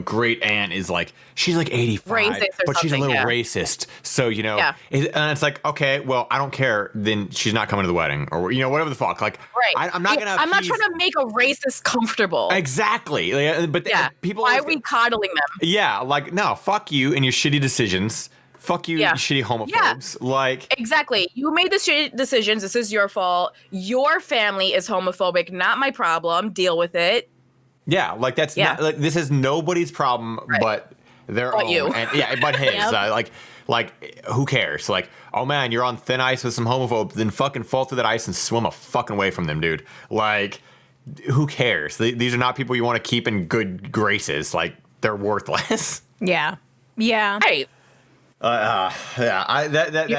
great aunt is like, she's like 85, but she's a little racist. So, and it's like, okay, well, I don't care. Then she's not coming to the wedding or, whatever the fuck. Like, right. I'm not I'm not trying to make a racist comfortable. Exactly. But people. Why are we coddling them? Yeah. Like, no, fuck you and your shitty decisions. Fuck you, you shitty homophobes. Yeah. Like, exactly. You made the shitty decisions. This is your fault. Your family is homophobic. Not my problem. Deal with it. Yeah, like that's not like this is nobody's problem but their own. You. And, but his. Like who cares? Like, oh man, you're on thin ice with some homophobes, then fucking fall through that ice and swim a fucking way from them, dude. Like, who cares? These are not people you want to keep in good graces. Like, they're worthless. Yeah. Yeah. Hey. You're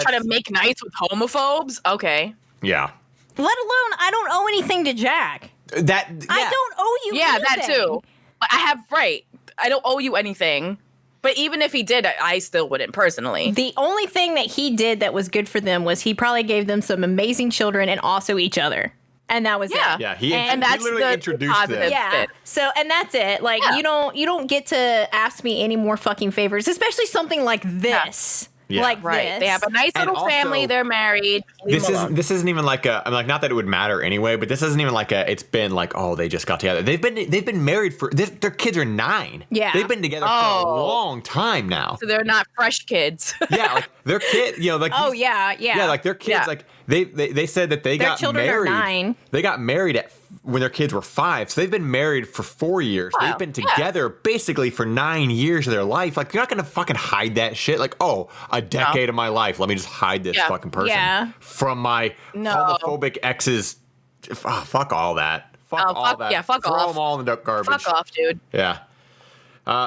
trying to make nice with homophobes? Okay. Yeah. Let alone, I don't owe anything to Jack. I don't owe you anything. That too. I don't owe you anything. But even if he did, I still wouldn't personally. The only thing that he did that was good for them was he probably gave them some amazing children and also each other. And that was it. Yeah, he literally introduced them. Yeah. So, and that's it. Like, you don't get to ask me any more fucking favors, especially something like this. Yeah. Like this. They have a nice little family. They're married. This isn't even like not that it would matter anyway, but this isn't even like it's been like, oh, they just got together. They've been married for their kids are 9. Yeah. They've been together for a long time now. So they're not fresh kids. Yeah, like their kid, like yeah, like their kids, like they said that they got married. Are 9. They got married when their kids were 5, so they've been married for 4 years. Wow. They've been together basically for 9 years of their life. Like, you're not gonna fucking hide that shit. Like, oh, a decade of my life. Let me just hide this fucking person from my homophobic exes. Fuck all that. Fuck all that. Yeah, fuck Throw off. them all in the garbage. Fuck off, dude. Yeah.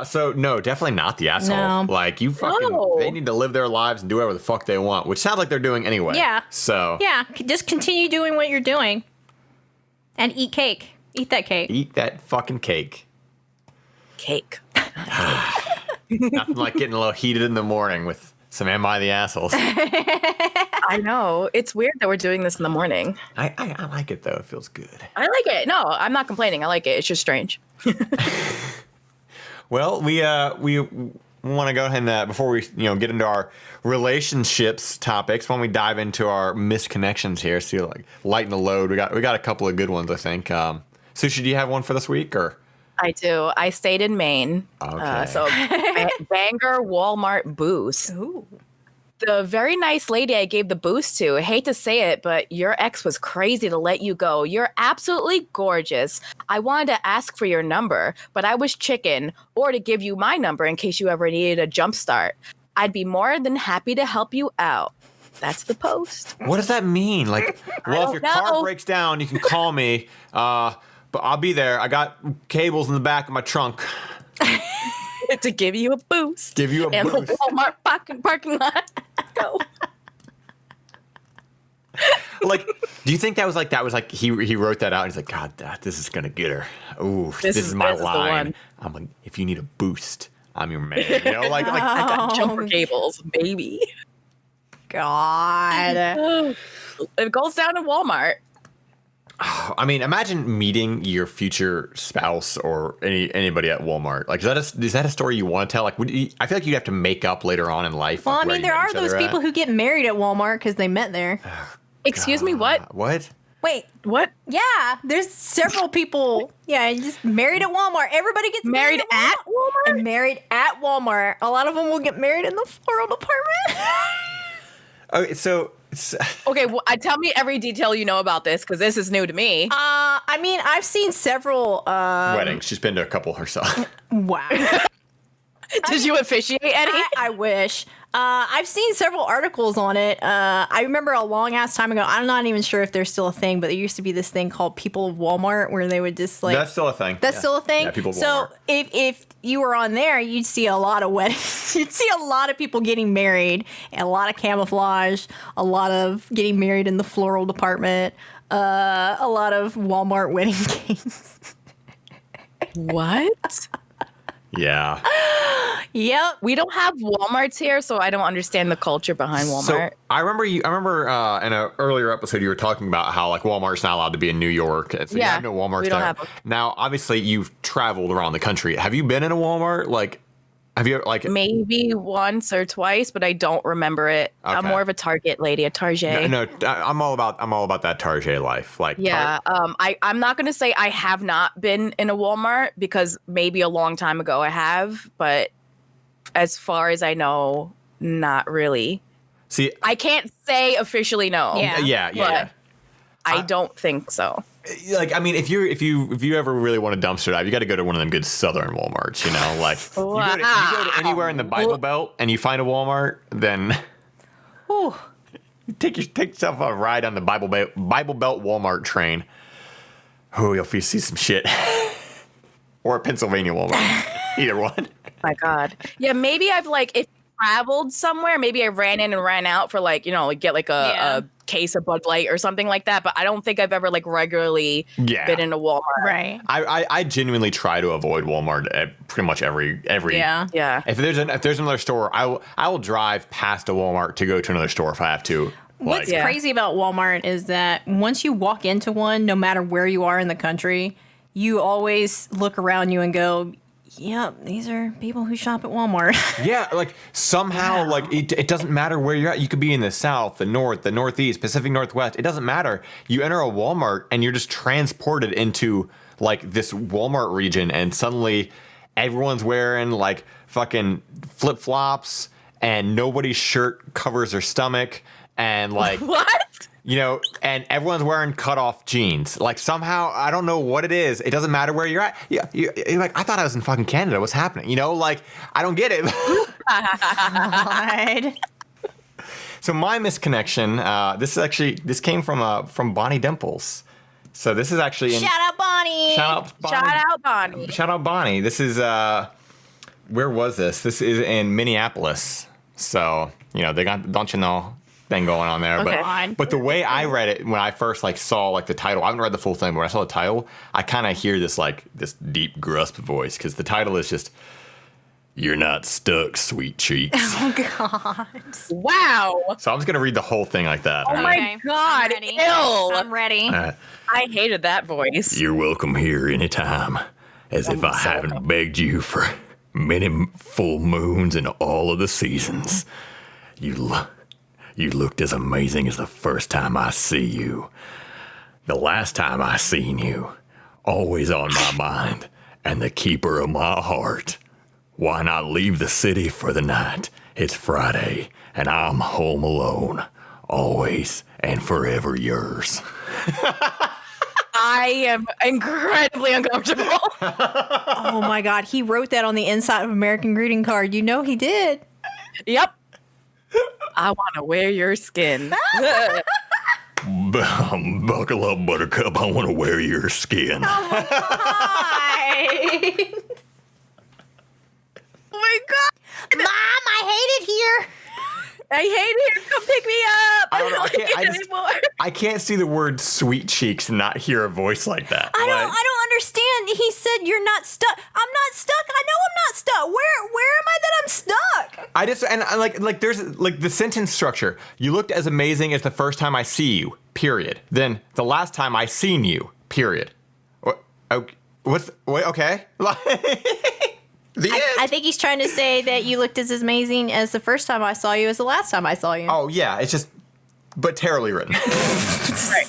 So no, definitely not the asshole. No. Like, you fucking, they need to live their lives and do whatever the fuck they want, which sounds like they're doing anyway. Yeah. So yeah, just continue doing what you're doing. And eat cake. Eat that cake. Eat that fucking cake. Cake. Nothing like getting a little heated in the morning with some Am I the Assholes. I know. It's weird that we're doing this in the morning. I like it, though. It feels good. I like it. No, I'm not complaining. I like it. It's just strange. Well, we want to go ahead and before we get into our relationships topics, when we dive into our misconnections here, so like lighten the load. We got a couple of good ones, I think. Sushi, do you have one for this week or? I do. I stayed in Maine. Okay. So Bangor Walmart booze. Ooh. The very nice lady I gave the boost to, I hate to say it, but your ex was crazy to let you go. You're absolutely gorgeous. I wanted to ask for your number, but I was chicken, or to give you my number in case you ever needed a jump start. I'd be more than happy to help you out. That's the post. What does that mean? Like, well, if your car breaks down, you can call me, but I'll be there. I got cables in the back of my trunk. To give you a boost. Give you a in boost. The Walmart parking lot. Go. Like, do you think that was like he wrote that out and he's like, God, this is gonna get her. Ooh, this is my line. I'm like, if you need a boost, I'm your man. You know, like I got jumper cables, baby. God. It goes down to Walmart. I mean, imagine meeting your future spouse or anybody at Walmart. Like, is that a story you want to tell? Like, I feel like you'd have to make up later on in life. Well, like, I mean, there are those people who get married at Walmart because they met there. Excuse me, what? What? Wait, what? Yeah, there's several people. Yeah, just married at Walmart. Everybody gets married at Walmart. And married at Walmart. A lot of them will get married in the floral department. Okay, so. Okay, well, tell me every detail you know about this because this is new to me. I mean, I've seen several weddings. She's been to a couple herself. Wow. Did you officiate any? I wish. I've seen several articles on it. I remember a long ass time ago. I'm not even sure if there's still a thing, but there used to be this thing called People of Walmart where they would just like. That's still a thing. That's still a thing. Yeah, People of Walmart. So if you were on there, you'd see a lot of weddings. You'd see a lot of people getting married, and a lot of camouflage, a lot of getting married in the floral department, a lot of Walmart wedding games. What? Yeah. Yep. We don't have Walmarts here, so I don't understand the culture behind Walmart. So I remember in an earlier episode you were talking about how like Walmart's not allowed to be in New York. So you have no Walmarts we don't there. have them. Now, obviously, you've traveled around the country. Have you been in a Walmart? Like, have you like maybe once or twice, but I don't remember it. Okay. I'm more of a Target lady, a Target. No, I'm all about that Target life. Like, yeah, I'm not gonna say I have not been in a Walmart because maybe a long time ago I have, but as far as I know, not really. See, I can't say officially no. Yeah. I don't think so. Like, I mean, if you ever really want a dumpster dive, you got to go to one of them good Southern Walmarts. You know, like you go to anywhere in the Bible Belt and you find a Walmart, then take yourself a ride on the Bible Belt Walmart train. Oh, you'll see some shit. Or a Pennsylvania Walmart, either one. My God, yeah, maybe I've if traveled somewhere, maybe I ran in and ran out for get a case of Bud Light or something like that, but I don't think I've ever regularly been in a Walmart. Right. I genuinely try to avoid Walmart at pretty much every yeah. If there's another store, I will drive past a Walmart to go to another store if I have to. What's crazy about Walmart is that once you walk into one, no matter where you are in the country, you always look around you and go, yep, these are people who shop at Walmart. Yeah, like somehow, it doesn't matter where you're at. You could be in the South, the North, the Northeast, Pacific Northwest. It doesn't matter. You enter a Walmart and you're just transported into this Walmart region, and suddenly everyone's wearing fucking flip flops, and nobody's shirt covers their stomach, and what? You know, and everyone's wearing cutoff jeans. Somehow, I don't know what it is. It doesn't matter where you're at. Yeah, you're like, I thought I was in fucking Canada. What's happening? You know, I don't get it. God. So my misconnection. This came from Bonnie Dimples. So this is actually Shout out Bonnie. Shout out Bonnie. Shout out Bonnie. This is where was this? This is in Minneapolis. So they got thing going on there, okay. but the way I read it when I first saw the title, I haven't read the full thing, but when I saw the title, I kind of hear this this deep grusp voice because the title is just "You're Not Stuck, Sweet Cheeks." Oh God! Wow! So I'm just gonna read the whole thing like that. Oh my God! I'm ready. I hated that voice. You're welcome here anytime, as if I haven't begged you for many full moons and all of the seasons. You looked as amazing as the first time I see you. The last time I seen you, always on my mind, and the keeper of my heart. Why not leave the city for the night? It's Friday, and I'm home alone. Always and forever yours. I am incredibly uncomfortable. Oh my God, he wrote that on the inside of American greeting card. You know he did. Yep. I want to wear your skin. Buckle up, Buttercup. I want to wear your skin. Oh my God. Oh my God. Mom, I hate it here. I hate it. Come pick me up. I don't know. like it anymore. I can't see the word sweet cheeks and not hear a voice like that. I don't understand. He said you're not stuck. I'm not stuck. I know I'm not stuck. Where am I that I'm stuck? I just, and I like there's like the sentence structure. You looked as amazing as the first time I see you, period. Then the last time I seen you, period. What? Okay. The end. I think he's trying to say that you looked as amazing as the first time I saw you as the last time I saw you. Oh yeah, it's just, but terribly written. Right.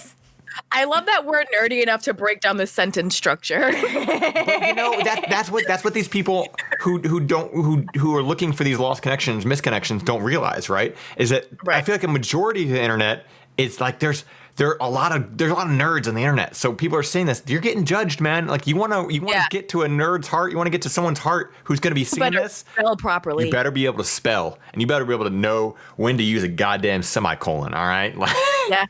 I love that we're nerdy enough to break down the sentence structure. But you know that's what these people who are looking for these lost connections, misconnections don't realize, right? Is that I feel like a majority of the internet is like there are a lot of nerds on the internet. So people are saying this. You're getting judged, man. Like you want to get to a nerd's heart. You want to get to someone's heart who's going to be seeing this. Spell properly. You better be able to spell, and you better be able to know when to use a goddamn semicolon. All right. Yeah.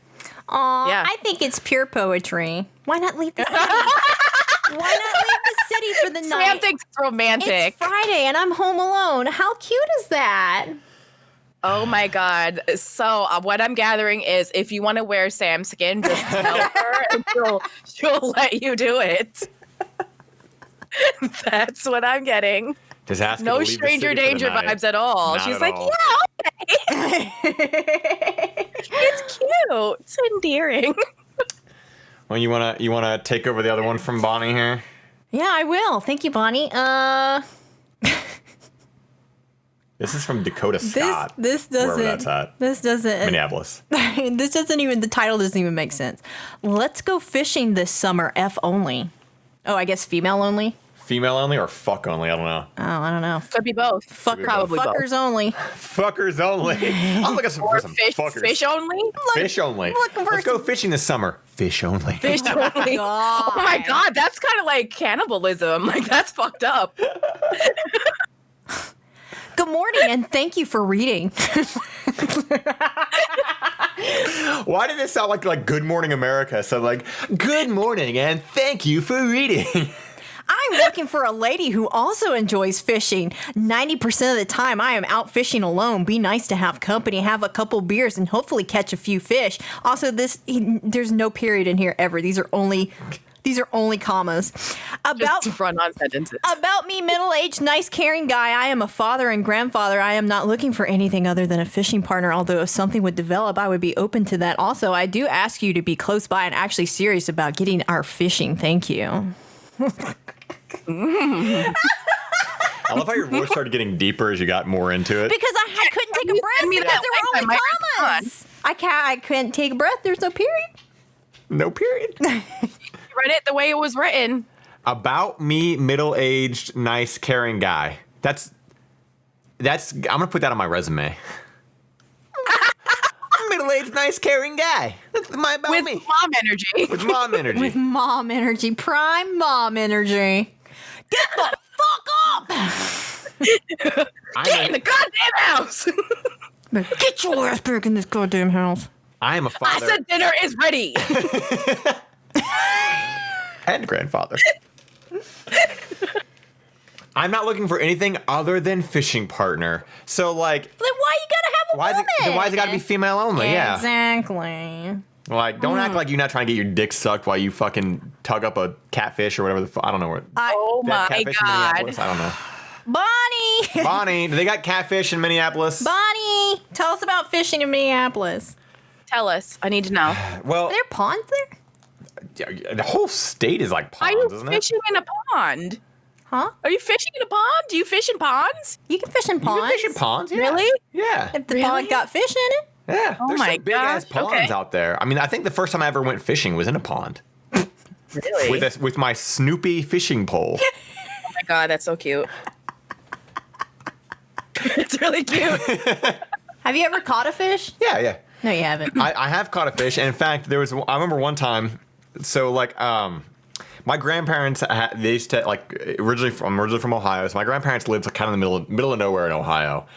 Aw, Yeah. I think it's pure poetry. Why not leave the city? Why not leave the city for the night? Sam thinks it's romantic. It's Friday and I'm home alone. How cute is that? Oh my God. So what I'm gathering is if you want to wear Sam's skin, just tell her and she'll let you do it. That's what I'm getting. Just ask her to No leave the stranger city for the danger night. vibes at all. Not She's at like, all. yeah, okay. It's cute. It's endearing. Well, you wanna take over the other one from Bonnie here? Yeah, I will. Thank you, Bonnie. This is from Dakota Scott. This doesn't. Wherever that's at. This doesn't. Minneapolis. This doesn't even. The title doesn't even make sense. Let's go fishing this summer. F only. Oh, I guess female only. Female only or fuck only? I don't know. Oh, I don't know. Could be both. Probably Fuckers both. only. Fuckers only. I'm looking for some fuckers. Fish only? Fish only. looking for Let's go fishing this summer. Fish only. Fish only. Oh my God, that's kind of like cannibalism. Like, that's fucked up. Good morning and thank you for reading. Why did it sound like Good Morning America? So like, good morning and thank you for reading. I'm looking for a lady who also enjoys fishing. 90% of the time, I am out fishing alone. Be nice to have company, have a couple beers, and hopefully catch a few fish. Also, there's no period in here ever. These are only commas. Just run-on sentences. About me, middle-aged, nice, caring guy. I am a father and grandfather. I am not looking for anything other than a fishing partner, although if something would develop, I would be open to that. Also, I do ask you to be close by and actually serious about getting our fishing. Thank you. I love how your voice started getting deeper as you got more into it. Because I couldn't take a breath because there were only commas. I couldn't take a breath. There's no period. No period. You read it the way it was written. About me, middle-aged, nice, caring guy. That's. I'm gonna put that on my resume. Middle-aged, nice, caring guy. That's about With me. mom energy. With mom energy. With mom energy. Prime mom energy. Get the fuck up! Get in the goddamn house. Get your ass back in this goddamn house. I am a I father said dinner is ready. and grandfather. I'm not looking for anything other than fishing partner. So like, Like, why you gotta have a woman? why is it gotta be female only? Yeah. Exactly. Like, don't act like you're not trying to get your dick sucked while you fucking tug up a catfish or whatever I don't know what. Oh They have my catfish in God. Minneapolis? I don't know. Bonnie! Bonnie, do they got catfish in Minneapolis? Bonnie! Tell us about fishing in Minneapolis. Tell us. I need to know. Well, Are there ponds there? the whole state is like Are ponds, you isn't it? fishing in a pond? Huh? Are you fishing in a pond? Do you fish in ponds? You can fish in You ponds. can fish in ponds, yeah. Really? Yeah. If the Really? pond got fish in it. Yeah. Oh There's my some big ass gosh, ponds okay. out there. I mean, I think the first time I ever went fishing was in a pond. Really? With my Snoopy fishing pole. Oh my God, that's so cute. It's really cute. Have you ever caught a fish? Yeah. No, you haven't. I have caught a fish, and in fact, I remember one time. So like, my grandparents they used to like I'm originally from Ohio, so my grandparents lived like, kind of in the middle of nowhere in Ohio.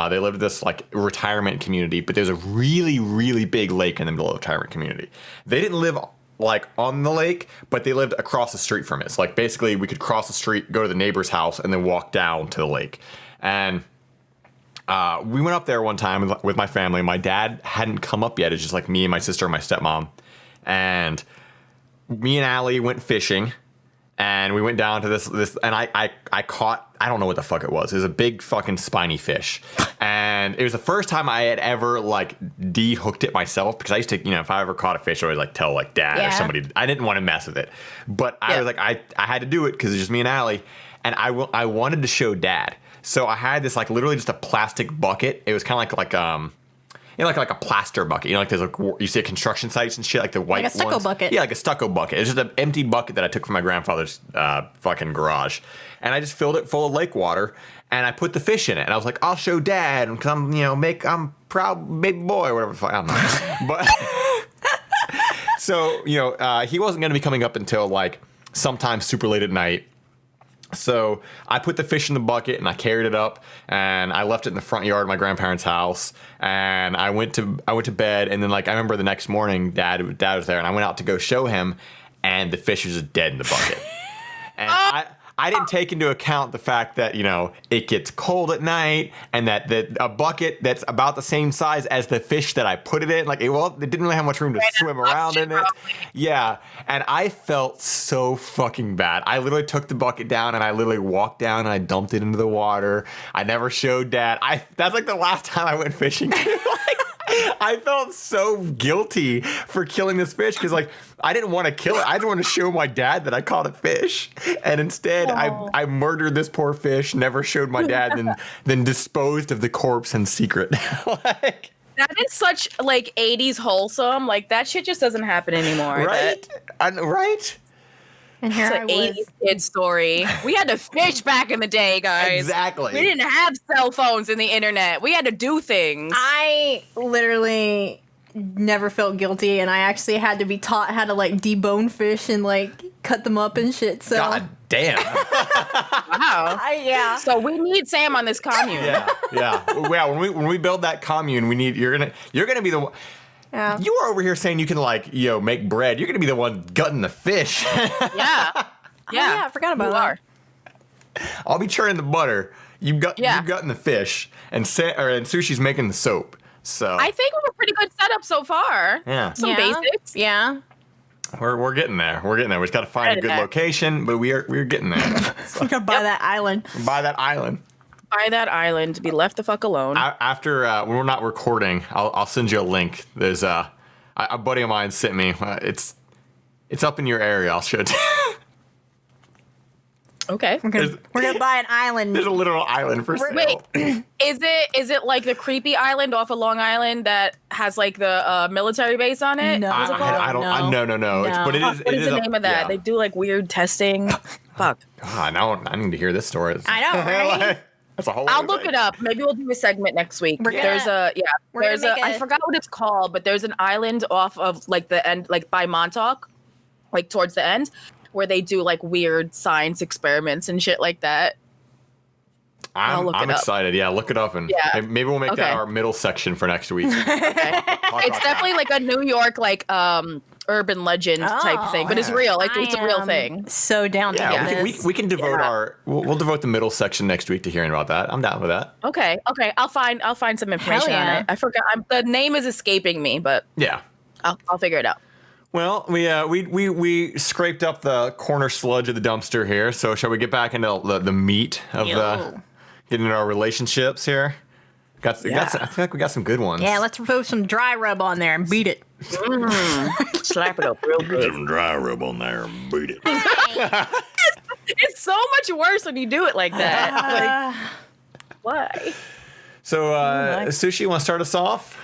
They lived in this like retirement community, but there's a really really big lake in the middle of the retirement community. They didn't live like on the lake, but they lived across the street from it. So like basically, we could cross the street, go to the neighbor's house, and then walk down to the lake. And we went up there one time with my family. My dad hadn't come up yet. It's just like me and my sister and my stepmom, and me and Allie went fishing, and we went down to this, and I caught, I don't know what the fuck it was. It was a big fucking spiny fish. And it was the first time I had ever like de-hooked it myself, because I used to, if I ever caught a fish, I would like tell like dad or somebody. I didn't want to mess with it. But I was like, I had to do it because it's just me and Allie, and I wanted to show dad. So I had this like literally just a plastic bucket. It was kind of like like a plaster bucket. Like there's like, you see at construction sites and shit, like the white ones. Like a stucco bucket. Yeah, like a stucco bucket. It's just an empty bucket that I took from my grandfather's fucking garage. And I just filled it full of lake water, and I put the fish in it. And I was like, I'll show dad, because I'm proud baby boy or whatever the fuck. I don't know. But so, he wasn't going to be coming up until like sometime super late at night. So I put the fish in the bucket and I carried it up, and I left it in the front yard of my grandparents' house, and I went to bed, and then like I remember the next morning dad was there, and I went out to go show him, and the fish was just dead in the bucket. And I didn't take into account the fact that, it gets cold at night, and that a bucket that's about the same size as the fish that I put it in, it didn't really have much room to swim around in it. Yeah. And I felt so fucking bad. I literally took the bucket down, and I literally walked down, and I dumped it into the water. I never showed dad. That's like the last time I went fishing. I felt so guilty for killing this fish, because I didn't want to kill it. I didn't want to show my dad that I caught a fish, and instead I murdered this poor fish, never showed my dad, then disposed of the corpse in secret. That is such 80s wholesome. That shit just doesn't happen anymore. Right? Right? And here it's I an was. 80s kid story. We had to fish back in the day, guys. Exactly. We didn't have cell phones and the internet. We had to do things. I literally never felt guilty, and I actually had to be taught how to debone fish and cut them up and shit. So God damn. Wow. Yeah. So we need Sam on this commune. Yeah. When we build that commune, you're gonna be the one. Yeah. You were over here saying you can make bread. You're gonna be the one gutting the fish. Yeah. I forgot about that. I'll be churning the butter. You gutting the fish, and Sushi's making the soap. So I think we're a pretty good setup so far. Yeah. Some basics. Yeah. We're getting there. We just gotta find a good location, but we're getting there. We're gonna buy that island. Buy that island. Buy that island to be left the fuck alone. After when we're not recording, I'll send you a link. There's a buddy of mine sent me. It's up in your area. I'll show it to you. Okay. We're gonna buy an island. There's a literal island for sale. Wait, is it like the creepy island off of Long Island that has the military base on it? No. I don't. No. But it is. What is the name of that? Yeah. They do weird testing. Fuck. God, now I need to hear this story. I know, right? That's a whole. I'll look it up. Maybe we'll do a segment next week. I forgot what it's called, but there's an island off of the end, by Montauk, towards the end, where they do weird science experiments and shit like that. I'm excited. Yeah, look it up, and maybe we'll make that our middle section for next week. Okay. It's definitely a New York urban legend type thing, but it's real. It's a real thing. So down to this. we can devote we'll devote the middle section next week to hearing about that. I'm down with that. Okay. I'll find some information on it. I forgot. The name is escaping me, but yeah, I'll figure it out. Well, we scraped up the corner sludge of the dumpster here, so shall we get back into the meat of getting into our relationships here? I feel like we got some good ones. Yeah, let's throw some dry rub on there and beat it. Slap it up real good. Some dry rub on there and beat it. It's so much worse when you do it like that. Why? So, Sushi, you want to start us off?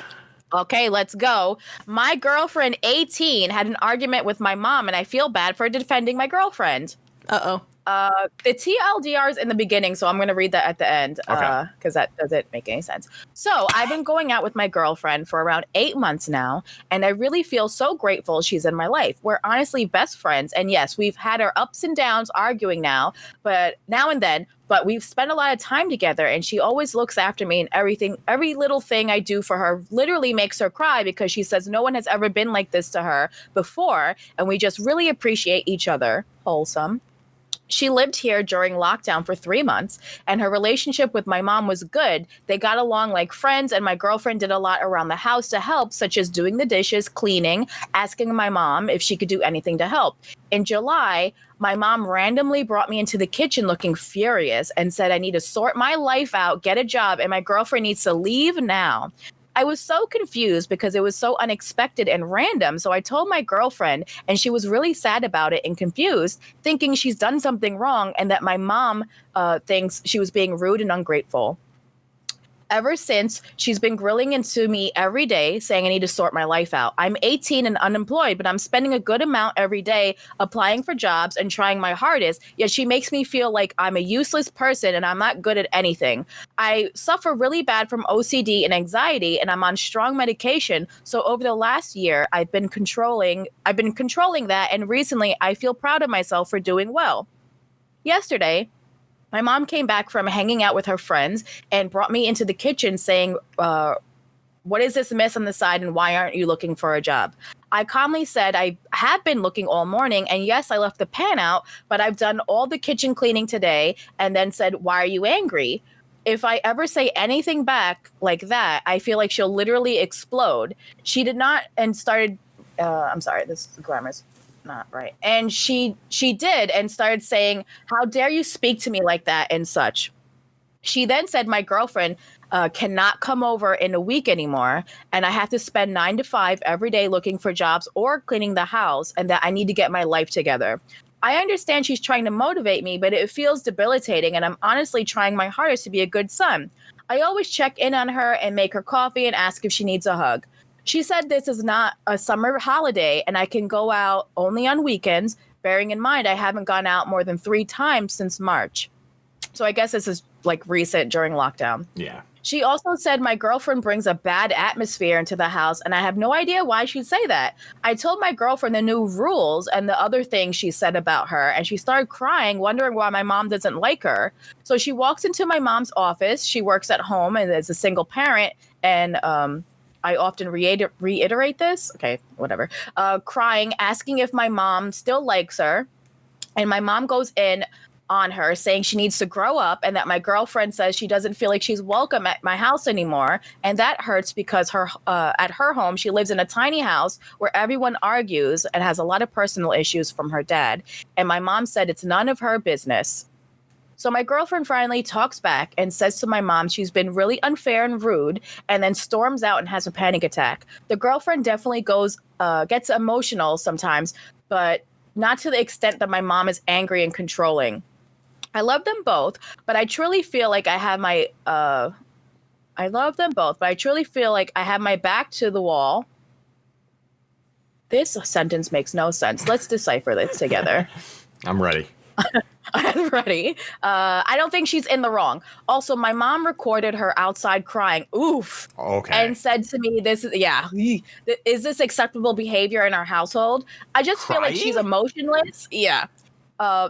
Okay, let's go. My girlfriend, 18, had an argument with my mom, and I feel bad for defending my girlfriend. Uh-oh. The TLDR is in the beginning, so I'm going to read that at the end because that doesn't make any sense. So I've been going out with my girlfriend for around 8 months now, and I really feel so grateful she's in my life. We're honestly best friends, and yes, we've had our ups and downs arguing now and then, but we've spent a lot of time together, and she always looks after me and every little thing I do for her literally makes her cry because she says no one has ever been like this to her before, and we just really appreciate each other. Wholesome. She lived here during lockdown for 3 months, and her relationship with my mom was good. They got along like friends, and my girlfriend did a lot around the house to help, such as doing the dishes, cleaning, asking my mom if she could do anything to help. In July, my mom randomly brought me into the kitchen looking furious and said, I need to sort my life out, get a job, and my girlfriend needs to leave now. I was so confused because it was so unexpected and random. So I told my girlfriend, and she was really sad about it and confused, thinking she's done something wrong and that my mom thinks she was being rude and ungrateful. Ever since, she's been grilling into me every day, saying I need to sort my life out. I'm 18 and unemployed, but I'm spending a good amount every day applying for jobs and trying my hardest, yet she makes me feel like I'm a useless person and I'm not good at anything. I suffer really bad from OCD and anxiety, and I'm on strong medication. So over the last year, I've been controlling that, and recently I feel proud of myself for doing well. Yesterday, my mom came back from hanging out with her friends and brought me into the kitchen saying, what is this mess on the side and why aren't you looking for a job? I calmly said I have been looking all morning, and yes, I left the pan out, but I've done all the kitchen cleaning today, and then said, why are you angry? If I ever say anything back like that, I feel like she'll literally explode. She did not and started, I'm sorry, this grammar's not right. And she did and started saying, how dare you speak to me like that and such. She then said my girlfriend cannot come over in a week anymore, and I have to spend 9 to 5 every day looking for jobs or cleaning the house, and that I need to get my life together. I understand she's trying to motivate me, but it feels debilitating, and I'm honestly trying my hardest to be a good son. I always check in on her and make her coffee and ask if she needs a hug. She said this is not a summer holiday and I can go out only on weekends, bearing in mind I haven't gone out more than 3 times since March. So I guess this is like recent during lockdown. Yeah. She also said my girlfriend brings a bad atmosphere into the house, and I have no idea why she'd say that. I told my girlfriend the new rules and the other things she said about her, and she started crying, wondering why my mom doesn't like her. So she walks into my mom's office. She works at home and is a single parent, and I often reiterate this. Okay, whatever. Crying, asking if my mom still likes her. And my mom goes in on her saying she needs to grow up, and that my girlfriend says she doesn't feel like she's welcome at my house anymore. And that hurts because at her home, she lives in a tiny house where everyone argues and has a lot of personal issues from her dad. And my mom said it's none of her business. So my girlfriend finally talks back and says to my mom she's been really unfair and rude, and then storms out and has a panic attack. The girlfriend definitely gets emotional sometimes, but not to the extent that my mom is angry and controlling. I love them both, but I truly feel like I have my back to the wall. This sentence makes no sense. Let's decipher this together. I'm ready. I'm ready. I don't think she's in the wrong. Also, my mom recorded her outside crying. Oof. Okay. And said to me, is this acceptable behavior in our household? I just feel like she's emotionless. Yeah.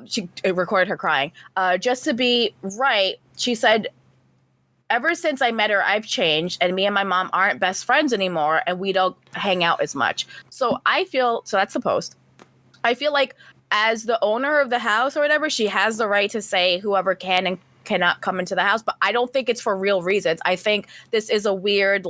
She recorded her crying. Just to be right, she said, ever since I met her, I've changed, and me and my mom aren't best friends anymore, and we don't hang out as much. So that's the post. I feel like as the owner of the house or whatever, she has the right to say whoever can and cannot come into the house, but I don't think it's for real reasons. I think this is a weird,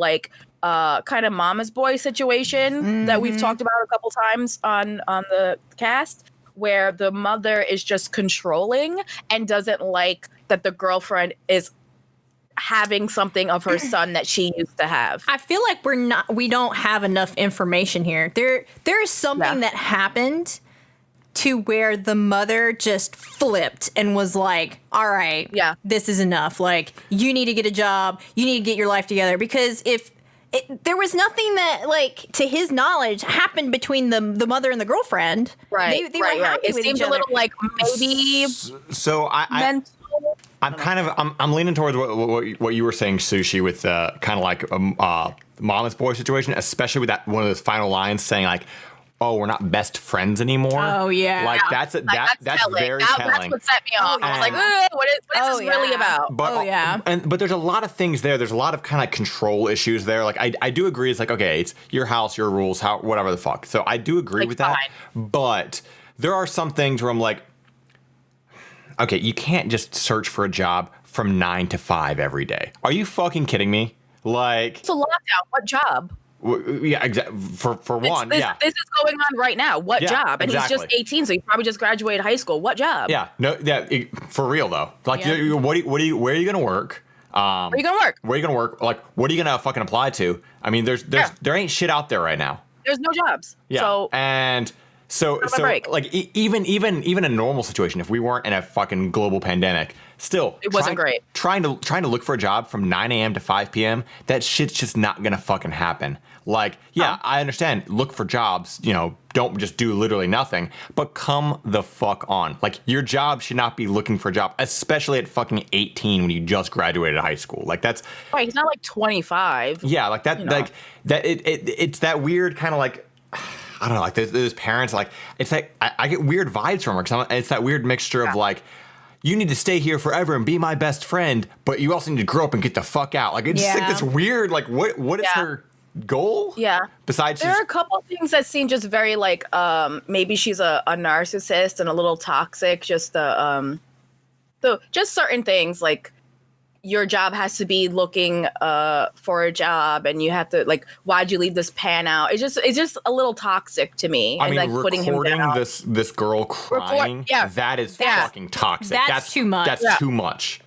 kind of mama's boy situation that we've talked about a couple times on the cast, where the mother is just controlling and doesn't like that the girlfriend is having something of her son that she used to have. I feel like we don't have enough information here. There's something that happened to where the mother just flipped and was like, all right, this is enough. Like, you need to get a job. You need to get your life together. Because if there was nothing that, like, to his knowledge, happened between the mother and the girlfriend. Right. They were happy It with seemed each other. a little like maybe. So I'm leaning towards what you were saying, Sushi, with kind of like mama's boy situation, especially with that one of those final lines saying like, "Oh, we're not best friends anymore." Oh yeah, like that's very telling. That's what set me off. I was like, what is this really about? But but there's a lot of things there. There's a lot of kind of control issues there. Like I do agree. It's like, okay, it's your house, your rules, whatever the fuck. So I do agree with that. But there are some things where I'm like, okay, you can't just search for a job from 9 to 5 every day. Are you fucking kidding me? Like, it's a lockdown. What job? Yeah, exactly. For one, this is going on right now. What job? And exactly. he's just 18, so he probably just graduated high school. What job? Yeah, for real though. Like, where are you gonna work? Where are you gonna work? Where are you gonna work? Like, what are you gonna fucking apply to? I mean, there ain't shit out there right now. There's no jobs. Yeah, So like even a normal situation, if we weren't in a fucking global pandemic, still it wasn't great. Trying to look for a job from 9 a.m. to 5 p.m. That shit's just not gonna fucking happen. Like, I understand. Look for jobs. Don't just do literally nothing. But come the fuck on. Like, your job should not be looking for a job, especially at fucking 18 when you just graduated high school. Like, that's right. He's not like 25. Yeah, like that. Like that. It's that weird kind of like. I don't know, like those parents, like, it's like, I get weird vibes from her, because it's that weird mixture of like, you need to stay here forever and be my best friend, but you also need to grow up and get the fuck out. Like, it's just like this weird, like, what is her goal? Yeah. Besides, there are a couple of things that seem just very like, maybe she's a narcissist and a little toxic, just just certain things, like, your job has to be looking for a job, and you have to, like, why'd you leave this pan out? It's just a little toxic to me. I mean, like recording putting him down. this girl crying, that is fucking toxic. That's too much. That's too much.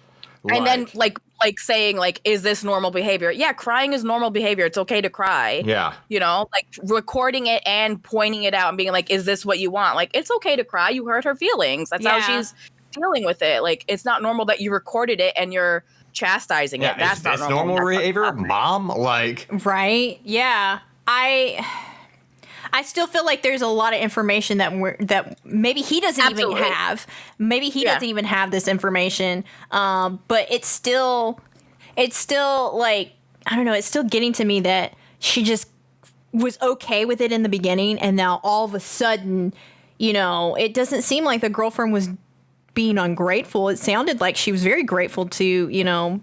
And then like saying like, is this normal behavior? Yeah, crying is normal behavior. It's okay to cry. Yeah. Like recording it and pointing it out and being like, is this what you want? Like, it's okay to cry. You hurt her feelings. That's how she's dealing with it. Like, it's not normal that you recorded it and you're chastising it. That's not normal behavior, mom. Like, right? Yeah. I still feel like there's a lot of information that maybe he doesn't even have. Maybe he doesn't even have this information. But it's still like, I don't know. It's still getting to me that she just was okay with it in the beginning, and now all of a sudden, it doesn't seem like the girlfriend was being ungrateful. It sounded like she was very grateful to,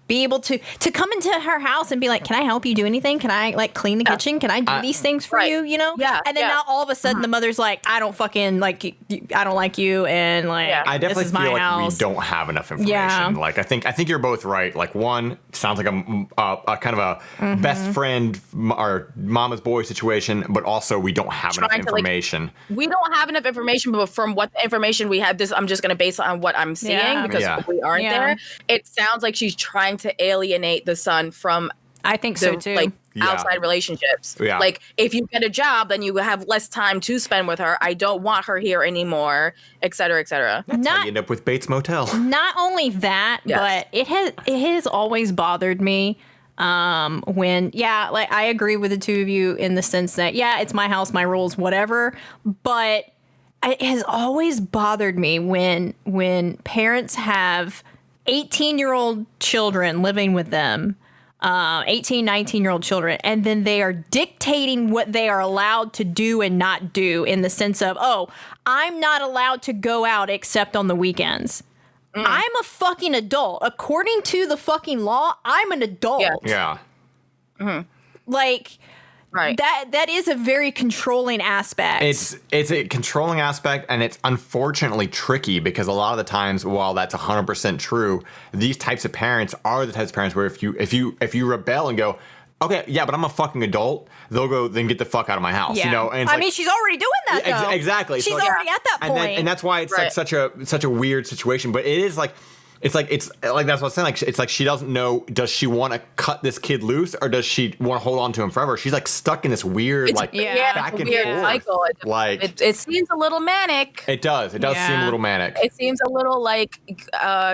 be able to come into her house and be like, can I help you do anything? Can I, like, clean the kitchen? Can I do these things for you? Yeah. And then now all of a sudden the mother's like, I don't fucking like you. I don't like you. And like, I definitely this is feel my like house. we don't have enough information. Yeah. Like, I think you're both right. Like, one sounds like a kind of a best friend or mama's boy situation, but also we don't have enough information. We don't have enough information, but from what the information we have, I'm just going to base it on what I'm seeing. Because we aren't there. It sounds like she's trying to alienate the son from I think so too. Like outside relationships. Yeah. Like, if you get a job, then you have less time to spend with her. I don't want her here anymore, et cetera, et cetera. That's how you end up with Bates Motel. Not only that, but it has always bothered me when like, I agree with the two of you in the sense that it's my house, my rules, whatever, but it has always bothered me when parents have 18-year-old children living with them, 18, 19-year-old children, and then they are dictating what they are allowed to do and not do, in the sense of, I'm not allowed to go out except on the weekends. I'm a fucking adult. According to the fucking law, I'm an adult. Yeah. Like... Right. That is a very controlling aspect. It's a controlling aspect, and it's unfortunately tricky, because a lot of the times, while that's 100% true, these types of parents are the types of parents where if you rebel and go, okay, yeah, but I'm a fucking adult, they'll go, then get the fuck out of my house. Yeah. And I mean, she's already doing that, though. Exactly. She's already at that point. And that's why it's like such a weird situation. But it is like, it's like that's what I'm saying. Like it's like she doesn't know. Does she want to cut this kid loose, or does she want to hold on to him forever? She's like stuck in this weird back and forth. Cycle. Like it seems a little manic. It does. It does seem a little manic. It seems a little like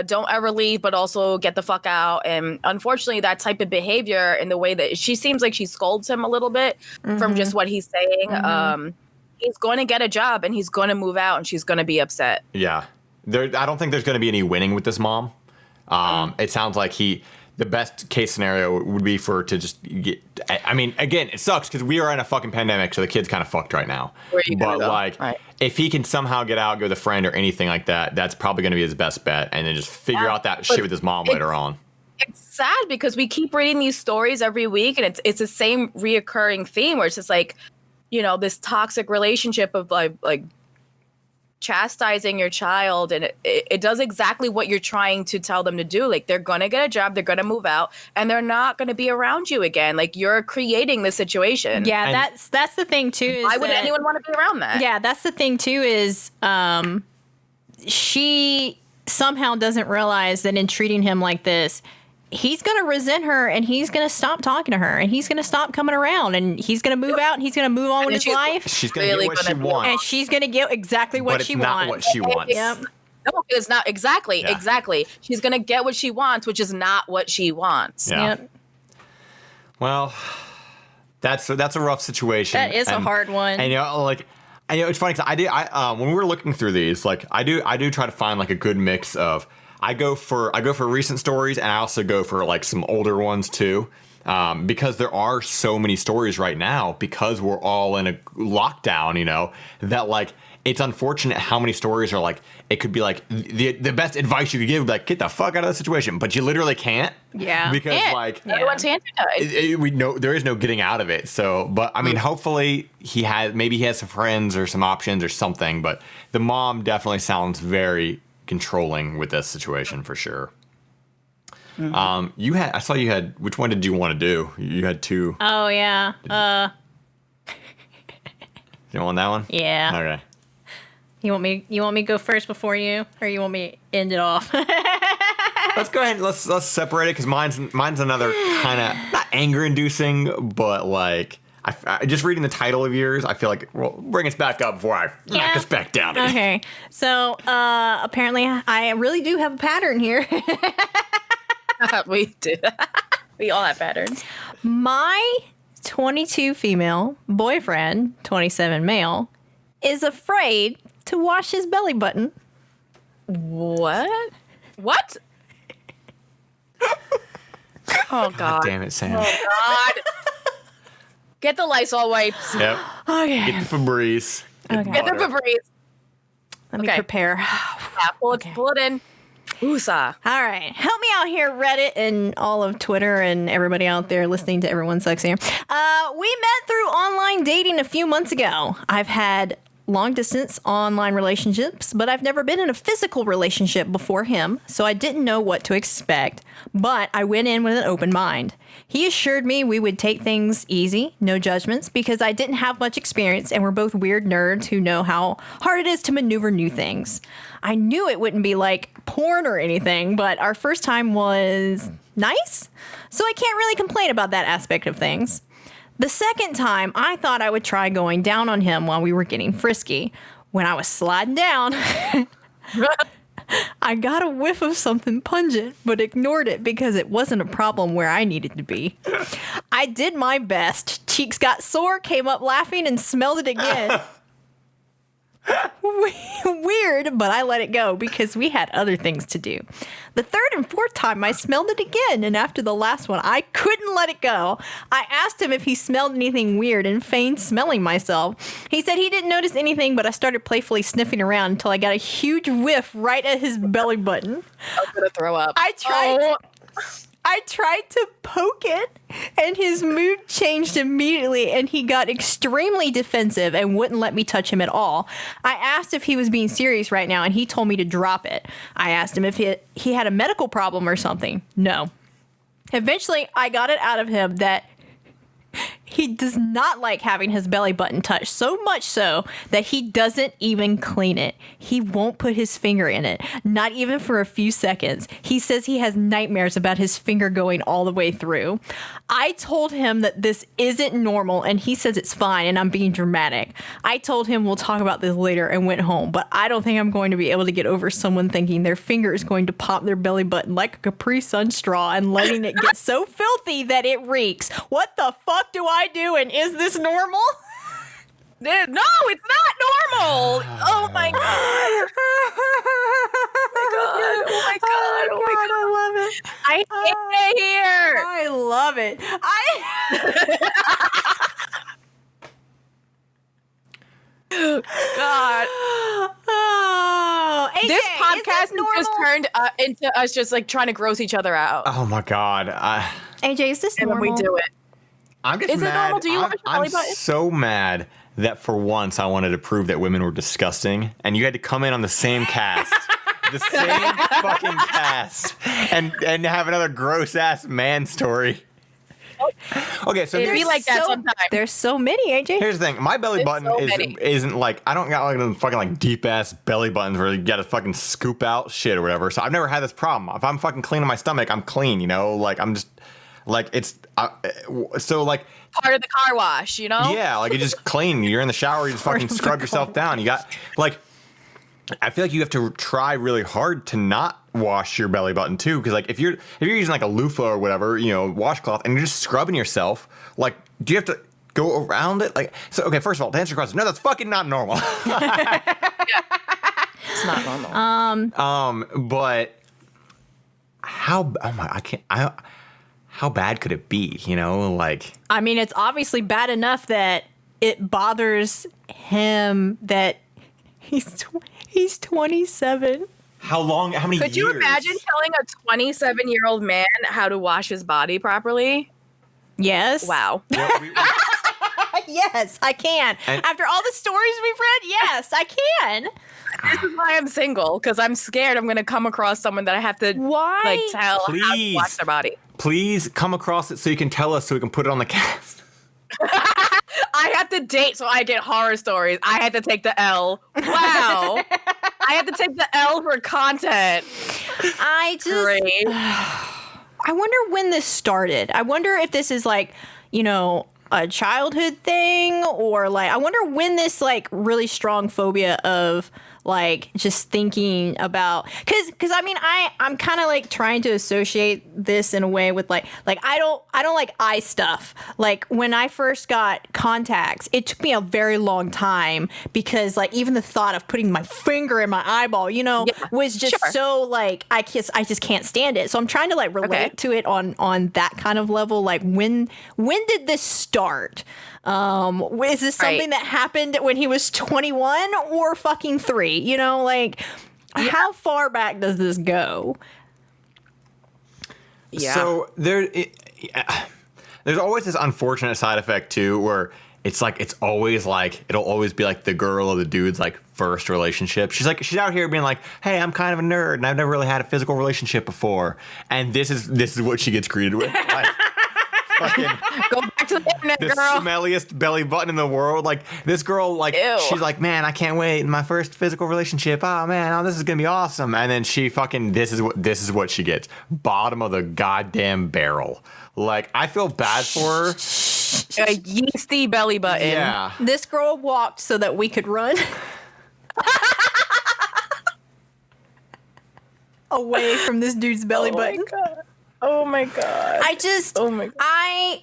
don't ever leave, but also get the fuck out. And unfortunately, that type of behavior in the way that she seems like she scolds him a little bit from just what he's saying. He's going to get a job and he's going to move out and she's going to be upset. Yeah. I don't think there's going to be any winning with this mom. It sounds like the best case scenario would be for her to just get, I mean, again, it sucks because we are in a fucking pandemic, so the kid's kind of fucked right now. But like, if he can somehow get out, go with a friend or anything like that, that's probably going to be his best bet. And then just figure out that shit with his mom later on. It's sad because we keep reading these stories every week and it's the same reoccurring theme where it's just like, you know, this toxic relationship of like chastising your child, and it does exactly what you're trying to tell them to do. Like they're gonna get a job, they're gonna move out, and they're not gonna be around you again. Like you're creating the situation. Yeah, that's the thing too. Why would anyone want to be around that? Yeah, that's the thing too. Is she somehow doesn't realize that in treating him like this, he's going to resent her and he's going to stop talking to her and he's going to stop coming around and he's going to move out and he's going to move on with his life. She's going to get what she wants. And she's going to get exactly what she wants. But it's not what she wants. Yep. No, it's not. Exactly. She's going to get what she wants, which is not what she wants. Yeah. Yep. Well, that's a rough situation. That is a hard one. And it's funny because when we were looking through these, like I do try to find like a good mix of I go for recent stories and I also go for like some older ones too, because there are so many stories right now because we're all in a lockdown. You know that like it's unfortunate how many stories are like it could be like the best advice you could give would be like get the fuck out of the situation, but you literally can't. Yeah, because everyone's hands are tied. We know there is no getting out of it. So, but I mean, hopefully he has some friends or some options or something. But the mom definitely sounds very controlling with this situation for sure. I saw you had, which one did you want to do? You had two. Oh yeah. You want that one? Yeah. Okay. You want me to go first before you, or you want me to end it off? Let's go ahead and let's separate it because mine's another kind of not anger inducing, but like I just reading the title of yours, I feel like bring us back up before I knock us back down. Okay. So apparently I really do have a pattern here. We do. We all have patterns. My 22 female boyfriend, 27 male, is afraid to wash his belly button. What? Oh God! Damn it, Sam! Oh God! Get the Lysol wipes. Yep. Okay. Get the Febreze. Get the Febreze. Let me prepare. Yeah, pull it in. Woosah. All right. Help me out here, Reddit and all of Twitter and everybody out there listening to Everyone Sucks Here. We met through online dating a few months ago. I've had long-distance online relationships, but I've never been in a physical relationship before him, so I didn't know what to expect, but I went in with an open mind. He assured me we would take things easy, no judgments, because I didn't have much experience and we're both weird nerds who know how hard it is to maneuver new things. I knew it wouldn't be like porn or anything, but our first time was nice, so I can't really complain about that aspect of things. The second time, I thought I would try going down on him while we were getting frisky. When I was sliding down, I got a whiff of something pungent, but ignored it because it wasn't a problem where I needed to be. I did my best. Cheeks got sore, came up laughing, and smelled it again. Weird, but I let it go because we had other things to do. The third and fourth time I smelled it again, and after the last one, I couldn't let it go. I asked him if he smelled anything weird and feigned smelling myself. He said he didn't notice anything, but I started playfully sniffing around until I got a huge whiff right at his belly button. I'm gonna throw up. I tried to poke it, and his mood changed immediately, and he got extremely defensive and wouldn't let me touch him at all. I asked if he was being serious right now, and he told me to drop it. I asked him if he had a medical problem or something. No. Eventually, I got it out of him that He does not like having his belly button touched, so much so that he doesn't even clean it. He won't put his finger in it, not even for a few seconds. He says he has nightmares about his finger going all the way through. I told him that this isn't normal, and he says it's fine, and I'm being dramatic. I told him we'll talk about this later and went home, but I don't think I'm going to be able to get over someone thinking their finger is going to pop their belly button like a Capri Sun straw and letting it get so filthy that it reeks. What the fuck do I do, and is this normal? No, it's not normal. Oh my god. Oh my god. Oh my god. I love it. I hate it here. I love it. God. Oh, AJ, This podcast has just turned into us just like trying to gross each other out. Oh my god. AJ, is this And then normal? we do it. I'm just Is it mad. normal? Do you watch your belly I'm button? so mad that for once I wanted to prove that women were disgusting, and you had to come in on the same cast. The same fucking cast. And have another gross ass man story. Okay, so It'd be like that sometimes. There's so many, AJ. here's the thing. My belly There's button so many. isn't like, I don't got like them fucking like deep ass belly buttons where you gotta fucking scoop out shit or whatever. So I've never had this problem. If I'm fucking cleaning my stomach, I'm clean, you know? Like I'm just like it's so like Part of the car wash, you know? yeah, like you just clean. You're in the shower, you just fucking scrub yourself down. You got like I feel like you have to try really hard to not wash your belly button too, because like if you're using like a loofah or whatever, you know, washcloth, and you're just scrubbing yourself, like do you have to go around it? Like so, okay, first of all, to answer your question, no, that's fucking not normal. It's not normal. But how? Oh my, I can't. How bad could it be? You know, like I mean, it's obviously bad enough that it bothers him that he's 27. how long? How many? Could years? you imagine telling a 27-year-old man how to wash his body properly? Yes. Wow. Well, Yes, I can. And- After all the stories we've read, yes, I can. This is why I'm single, because I'm scared I'm going to come across someone that I have to Why? like tell how to Please. wash their body. Please come across it so you can tell us so we can put it on the cast. I have to date so I get horror stories. I had to take the L. Wow. I had to take the L for content. I just Great. I wonder when this started. I wonder if this is like, you know, a childhood thing, or like I wonder when this like really strong phobia of like just thinking about because I mean I'm kind of like trying to associate this in a way with like I don't like eye stuff. Like when I first got contacts, it took me a very long time because like even the thought of putting my finger in my eyeball, you know, was just sure. so like I just can't stand it. So I'm trying to like relate to it on that kind of level. Like when did this start? Is this something that happened when he was 21 or fucking 3? You know, like how far back does this go? Yeah. So there's always this unfortunate side effect too, where it's like it'll always be like the girl or the dude's like first relationship. She's out here being like, hey, I'm kind of a nerd and I've never really had a physical relationship before, and this is what she gets greeted with. Like, fucking Go back to the internet, the girl. smelliest belly button in the world. Like this girl, like Ew. she's like, man, I can't wait. My first physical relationship. Oh man, this is gonna be awesome. And then she fucking this is what she gets. Bottom of the goddamn barrel. Like I feel bad for her. A yeasty belly button. Yeah. This girl walked so that we could run away from this dude's belly button. Oh my god. I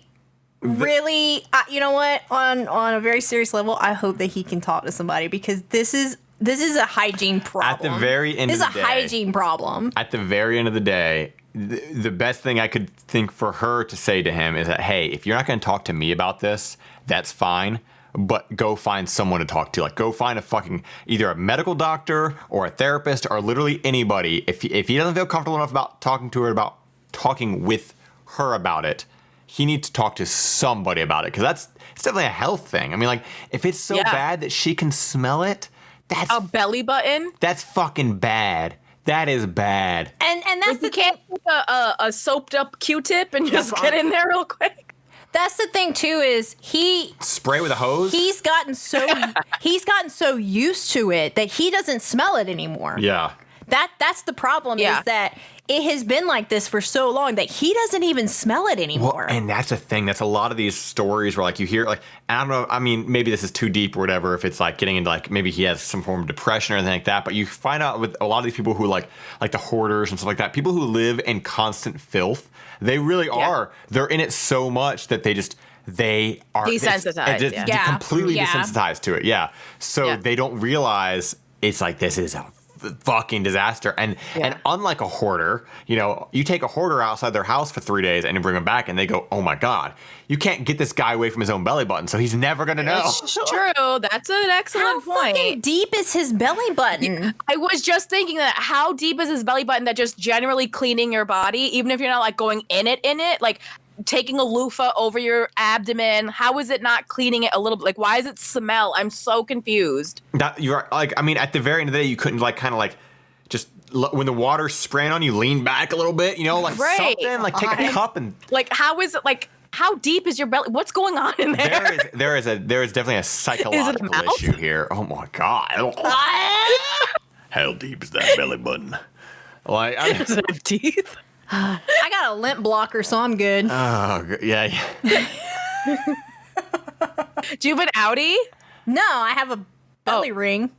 really, you know what? On a very serious level, I hope that he can talk to somebody because this is a hygiene problem. At the very end this of is the a day, hygiene problem. At the very end of the day, the best thing I could think for her to say to him is that, hey, if you're not going to talk to me about this, that's fine. But go find someone to talk to. Like, go find a fucking either a medical doctor or a therapist or literally anybody. If he doesn't feel comfortable enough about talking with her about it, he needs to talk to somebody about it because it's definitely a health thing. I mean, like, if it's so bad that she can smell it, that's a belly button. That's fucking bad. That is bad. And that's You can't take a soaped up Q-tip and just get in there real quick. That's the thing too, is he spray with a hose. He's gotten so used to it that he doesn't smell it anymore. Yeah. That's the problem, is that it has been like this for so long that he doesn't even smell it anymore. Well, and that's the thing. That's a lot of these stories where like you hear like, I don't know. I mean, maybe this is too deep or whatever. If it's like getting into like maybe he has some form of depression or anything like that. But you find out with a lot of these people who like the hoarders and stuff like that, people who live in constant filth, they really are. They're in it so much that they are desensitized. Completely desensitized to it. Yeah. So they don't realize it's like this is a fucking disaster. And unlike a hoarder, you take a hoarder outside their house for 3 days and you bring them back and they go, oh my God, you can't get this guy away from his own belly button, so he's never gonna know. That's true. That's an excellent point. How fucking deep is his belly button? I was just thinking that, how deep is his belly button that just generally cleaning your body, even if you're not like going in it, like taking a loofah over your abdomen, how is it not cleaning it a little bit? Like, why does it smell? I'm so confused. That you're like, I mean, at the very end of the day, you couldn't like kind of like just when the water's spraying on you, lean back a little bit, like something, like take a cup and like, how is it like? How deep is your belly? What's going on in there? There is definitely a psychological issue here. Oh my God! How deep is that belly button? Like, does it have teeth? I got a lint blocker, so I'm good. Oh, yeah. Do you have an Audi? No, I have a belly ring.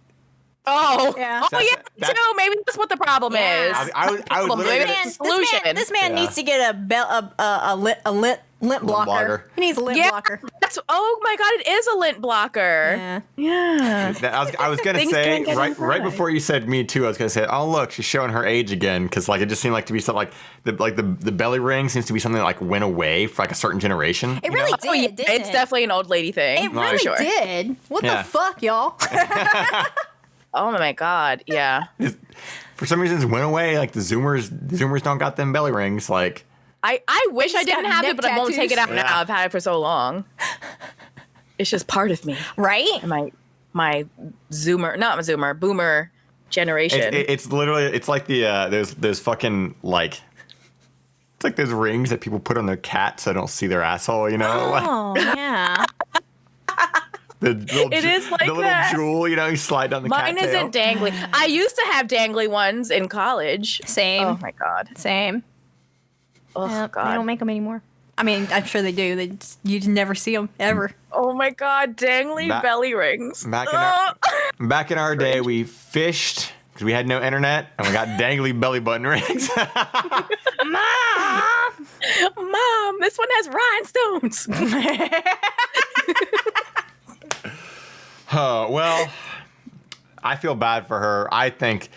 Oh, yeah. Oh, yeah, me too. Maybe that's what the problem is. I was literally solution. This man needs to get a lint blocker. He needs a lint blocker. Oh my God, it is a lint blocker. Yeah. I was gonna say right before you said me too. I was gonna say, oh look, she's showing her age again, because like it just seemed like to be something like the belly ring seems to be something that like went away for like a certain generation. It really did. Didn't it's definitely an old lady thing. It really did. What the fuck, y'all? Oh my God, yeah. For some reason, it went away. Like the Zoomers don't got them belly rings. Like I wish I didn't have it, but I won't take it out now. I've had it for so long. It's just part of me, right? My boomer generation. It's literally like the there's fucking like. It's like those rings that people put on their cat so they don't see their asshole. Oh yeah. It is like the little jewel, you slide down the Mine cat isn't dangly. I used to have dangly ones in college. Same. Oh my God. Same. Oh God. They don't make them anymore. I mean, I'm sure they do. You just never see them ever. Oh my God, dangly belly rings. Back in our day, we fished because we had no internet, and we got dangly belly button rings. Mom, this one has rhinestones. Oh, well, I feel bad for her. I don't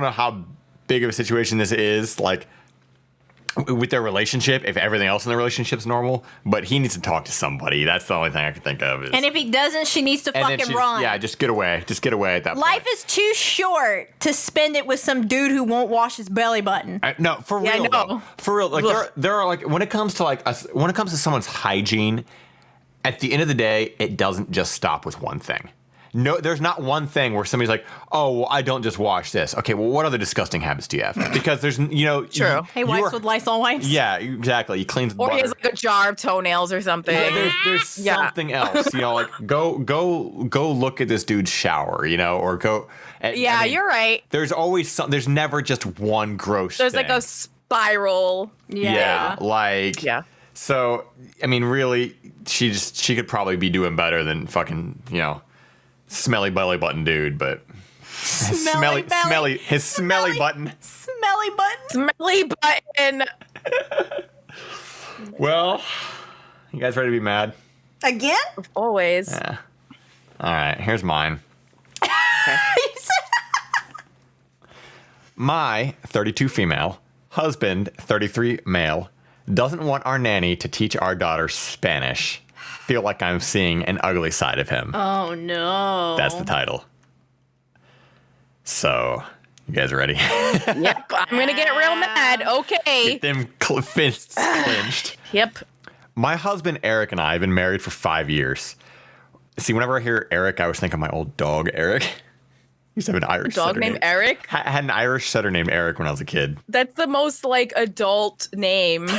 know how big of a situation this is, like, with their relationship, if everything else in the relationship's normal, but he needs to talk to somebody. That's the only thing I can think of. And if he doesn't, she needs to fucking run. Yeah, just get away. Just get away at that point. Life is too short to spend it with some dude who won't wash his belly button. No, for real, though. For real. Like, there are, like, when it comes to someone's hygiene, at the end of the day, it doesn't just stop with one thing. No, there's not one thing where somebody's like, oh, well, I don't just wash this. Okay, well, what other disgusting habits do you have? Because there's, True. He wipes with Lysol wipes. Yeah, exactly. He cleans with butter. Or he has like a jar of toenails or something. Yeah, there's something else. Like go look at this dude's shower, or go. You're right. There's always some. There's never just one gross. There's thing. like a spiral. Yeah. Yeah. So I mean, really, she could probably be doing better than fucking smelly belly button dude, but his smelly button. Smelly button. Smelly button. Well, you guys ready to be mad? Again? Always. Yeah. All right, here's mine. Okay. My 32 female, husband 33 male, doesn't want our nanny to teach our daughter Spanish. Feel like I'm seeing an ugly side of him. Oh no. That's the title. So, you guys ready? Yep, I'm gonna get real mad. Okay. Get them fists clenched. Yep. My husband Eric and I have been married for 5 years. See, whenever I hear Eric, I always think of my old dog Eric. He used to have an Irish dog setter named Eric? I had an Irish setter named Eric when I was a kid. That's the most like adult name.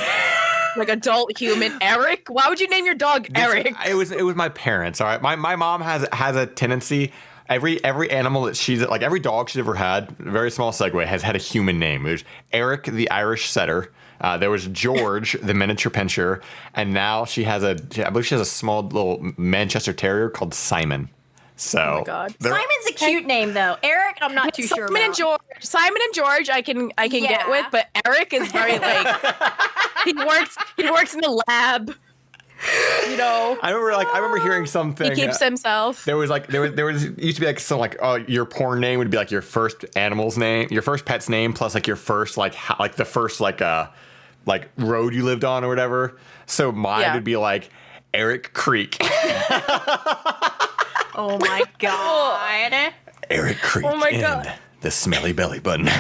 like adult human Eric. Why would you name your dog Eric? It was my parents. All right, my mom has a tendency. Every animal that she's like, every dog she's ever had, very small segue, has had a human name. There's Eric the Irish Setter. There was George the miniature pinscher, and now I believe she has a small little Manchester Terrier called Simon. So, oh my God. Simon's a cute name though. Eric, I'm not too sure about. Simon and George, I can get with, but Eric is very like he works in the lab. You know, I remember hearing something. He keeps himself. There was used to be like some like your porn name would be like your first animal's name, your first pet's name plus like your first like the first like road you lived on or whatever. So mine would be like Eric Creek. Oh my God. Eric Creek. Oh my God. The smelly belly button. No.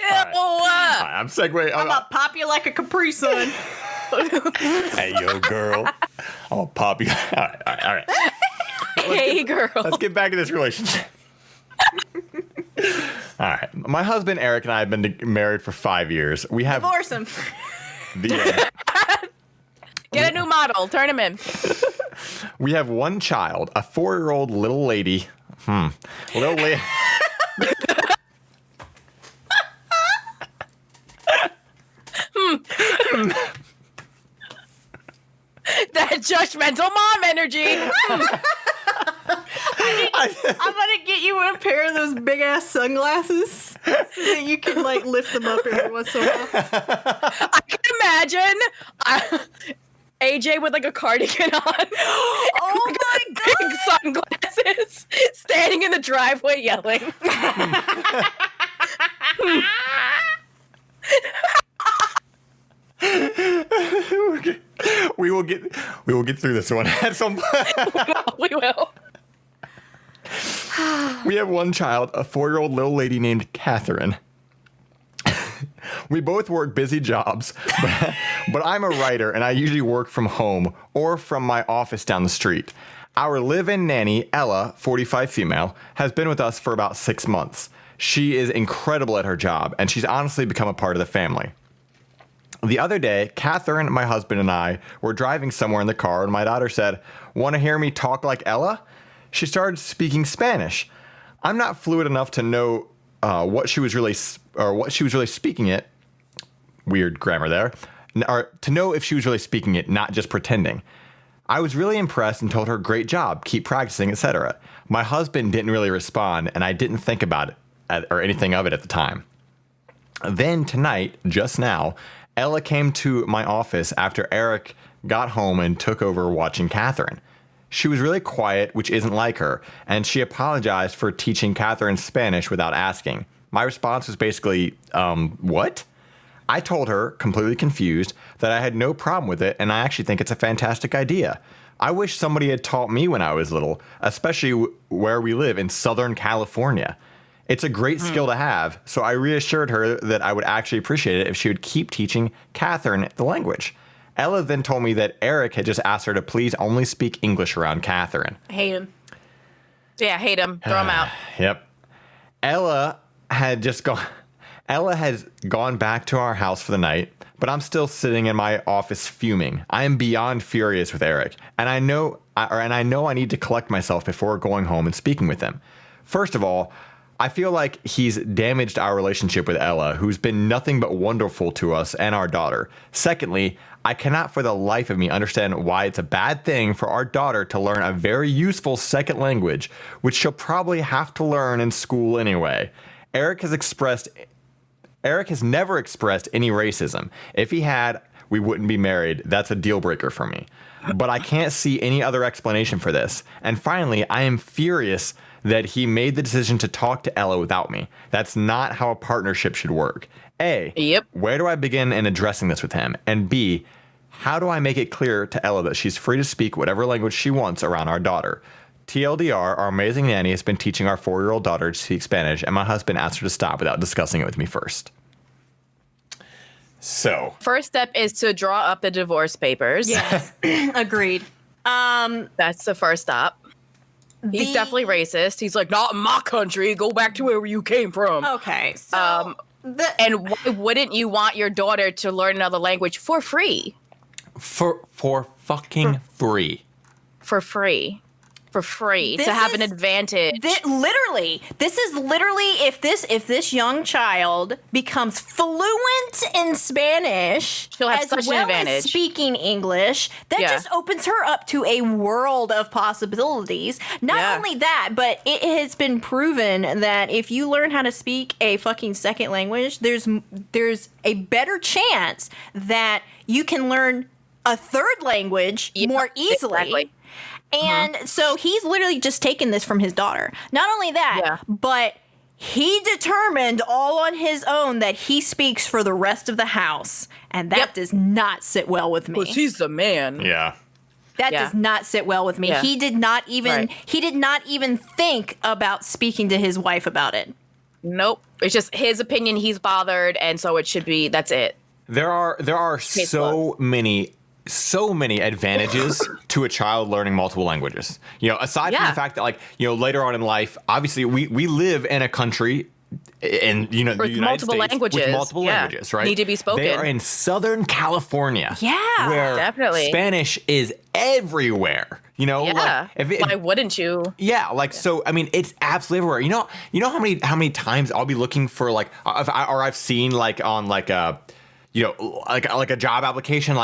I'm segueing. I'm gonna pop you like a Capri Sun. Hey, yo, girl. I'll pop you. All right. Hey, girl. Let's get back to this relationship. All right. My husband, Eric, and I have been married for 5 years. We have... Divorce him. Get a new model. Turn him in. We have one child, a 4-year-old little lady. Little lady... That judgmental mom energy. I'm gonna get you a pair of those big ass sunglasses so that you can like lift them up every once in a while. I can imagine AJ with like a cardigan on. Oh like my God. Big sunglasses, standing in the driveway yelling. We will get through this one at some point. We will. We have one child, a 4-year-old little lady named Catherine. We both work busy jobs, but I'm a writer and I usually work from home or from my office down the street. Our live-in nanny, Ella, 45 female, has been with us for about 6 months. She is incredible at her job and she's honestly become a part of the family. The other day, Catherine, my husband, and I were driving somewhere in the car, and my daughter said, "Want to hear me talk like Ella?" She started speaking Spanish. I'm not fluent enough to know what she was really speaking it. Weird grammar there. Or to know if she was really speaking it, not just pretending. I was really impressed and told her, "Great job, keep practicing," etc. My husband didn't really respond, and I didn't think about it or anything of it at the time. Then tonight, just now, Ella came to my office after Eric got home and took over watching Catherine. She was really quiet, which isn't like her, and she apologized for teaching Catherine Spanish without asking. My response was basically, what? I told her, completely confused, that I had no problem with it, and I actually think it's a fantastic idea. I wish somebody had taught me when I was little, especially where we live in Southern California. It's a great skill to have, so I reassured her that I would actually appreciate it if she would keep teaching Catherine the language. Ella then told me that Eric had just asked her to please only speak English around Catherine. Hate him. Yeah, hate him. Throw him out. Yep. Ella has gone back to our house for the night, but I'm still sitting in my office fuming. I am beyond furious with Eric, and I know I need to collect myself before going home and speaking with him. First of all, I feel like he's damaged our relationship with Ella, who's been nothing but wonderful to us and our daughter. Secondly, I cannot for the life of me understand why it's a bad thing for our daughter to learn a very useful second language, which she'll probably have to learn in school anyway. Eric has never expressed any racism. If he had, we wouldn't be married. That's a deal breaker for me. But I can't see any other explanation for this. And finally, I am furious that he made the decision to talk to Ella without me. That's not how a partnership should work. A, Yep. Where do I begin in addressing this with him? And B, how do I make it clear to Ella that she's free to speak whatever language she wants around our daughter? TLDR, our amazing nanny has been teaching our 4-year-old daughter to speak Spanish, and my husband asked her to stop without discussing it with me first. So, First step is to draw up the divorce papers. Yes. Agreed. That's the first stop. He's definitely racist. He's like, not in my country. Go back to where you came from. Okay. So And why wouldn't you want your daughter to learn another language for free? For fucking free. For free. For free to have an advantage. This is literally if this young child becomes fluent in Spanish, she'll have as such well an advantage. as speaking English, that just opens her up to a world of possibilities. Not only that, but it has been proven that if you learn how to speak a fucking second language, there's a better chance that you can learn a third language more easily. Exactly. And so he's literally just taken this from his daughter. Not only that, but he determined all on his own that he speaks for the rest of the house. And that does not sit well with me. Because he's the man. Yeah. That does not sit well with me. Yeah. He did not even think about speaking to his wife about it. Nope. It's just his opinion. He's bothered. And so it should be, that's it. There are so many advantages to a child learning multiple languages. Aside from the fact that, later on in life, obviously we live in a country in the United multiple States languages. with multiple languages, right? Need to be spoken. They are in Southern California. Yeah, where definitely. Spanish is everywhere. Why wouldn't you? So I mean, it's absolutely everywhere. You know how many times I'll be looking for I've seen on a job application,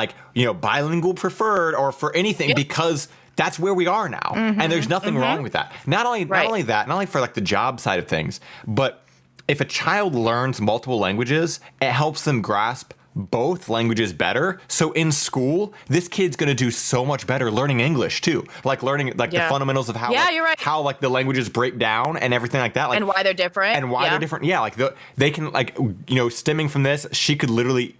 bilingual preferred or for anything, because that's where we are now. And there's nothing wrong with that. Not only for the job side of things, but if a child learns multiple languages, it helps them grasp both languages better. So in school, this kid's going to do so much better learning English too. Learning the fundamentals of how you're right. how the languages break down and everything like that. And why they're different. They're different. Yeah, they can stemming from this, she could literally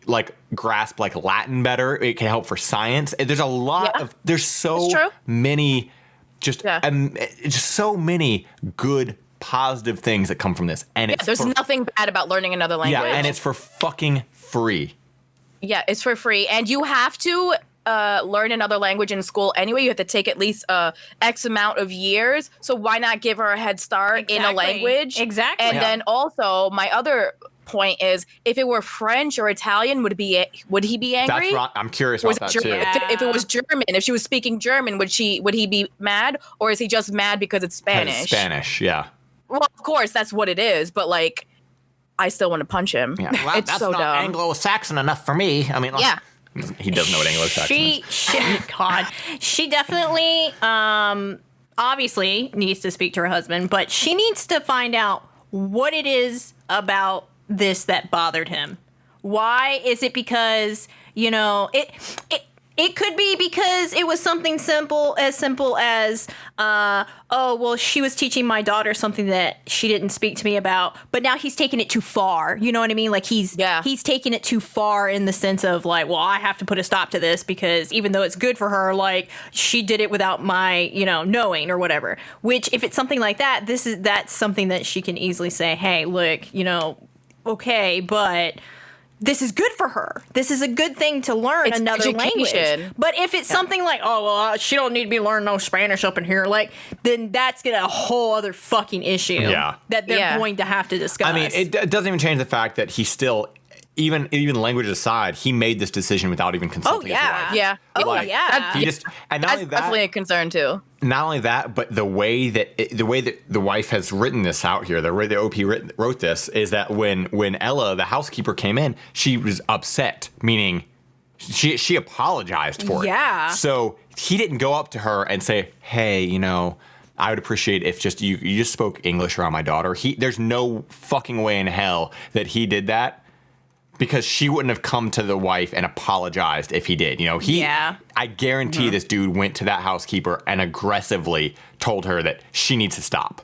grasp Latin better. It can help for science. There's a lot of there's so many just so many good positive things that come from this. And there's nothing bad about learning another language. Yeah, and it's for fucking free. Yeah, it's for free. And you have to learn another language in school anyway. You have to take at least X amount of years. So why not give her a head start in a language? Exactly. And then also, my other point is, if it were French or Italian, would he be angry? That's right. I'm curious about that too. If it was German, if she was speaking German, would he be mad? Or is he just mad because it's Spanish? Spanish, yeah. Well, of course, that's what it is. But I still want to punch him. Yeah, well, it's that's so not dumb. Anglo-Saxon enough for me. I mean, he doesn't know what Anglo-Saxon is. She definitely, obviously needs to speak to her husband, but she needs to find out what it is about this that bothered him. Why is it? Because it could be because it was something simple as she was teaching my daughter something that she didn't speak to me about, but now he's taking it too far. You know what I mean? He's taking it too far in the sense of I have to put a stop to this because even though it's good for her, she did it without my, knowing or whatever. Which if it's something like that, that's something that she can easily say, hey, look, okay, but this is good for her. This is a good thing to learn another language. But if it's something she don't need to be learning no Spanish up in here, then that's a whole other fucking issue that they're going to have to discuss. I mean, it doesn't even change the fact that he still, even language aside, he made this decision without even consulting his wife. Yeah. He just, and not that's only that, definitely a concern too. Not only that, but the way that the wife has written this out here, the way the OP wrote this is that when Ella, the housekeeper, came in, she was upset, meaning she apologized for it. Yeah. So he didn't go up to her and say, hey, I would appreciate if you just spoke English around my daughter. There's no fucking way in hell that he did that. Because she wouldn't have come to the wife and apologized if he did. I guarantee this dude went to that housekeeper and aggressively told her that she needs to stop.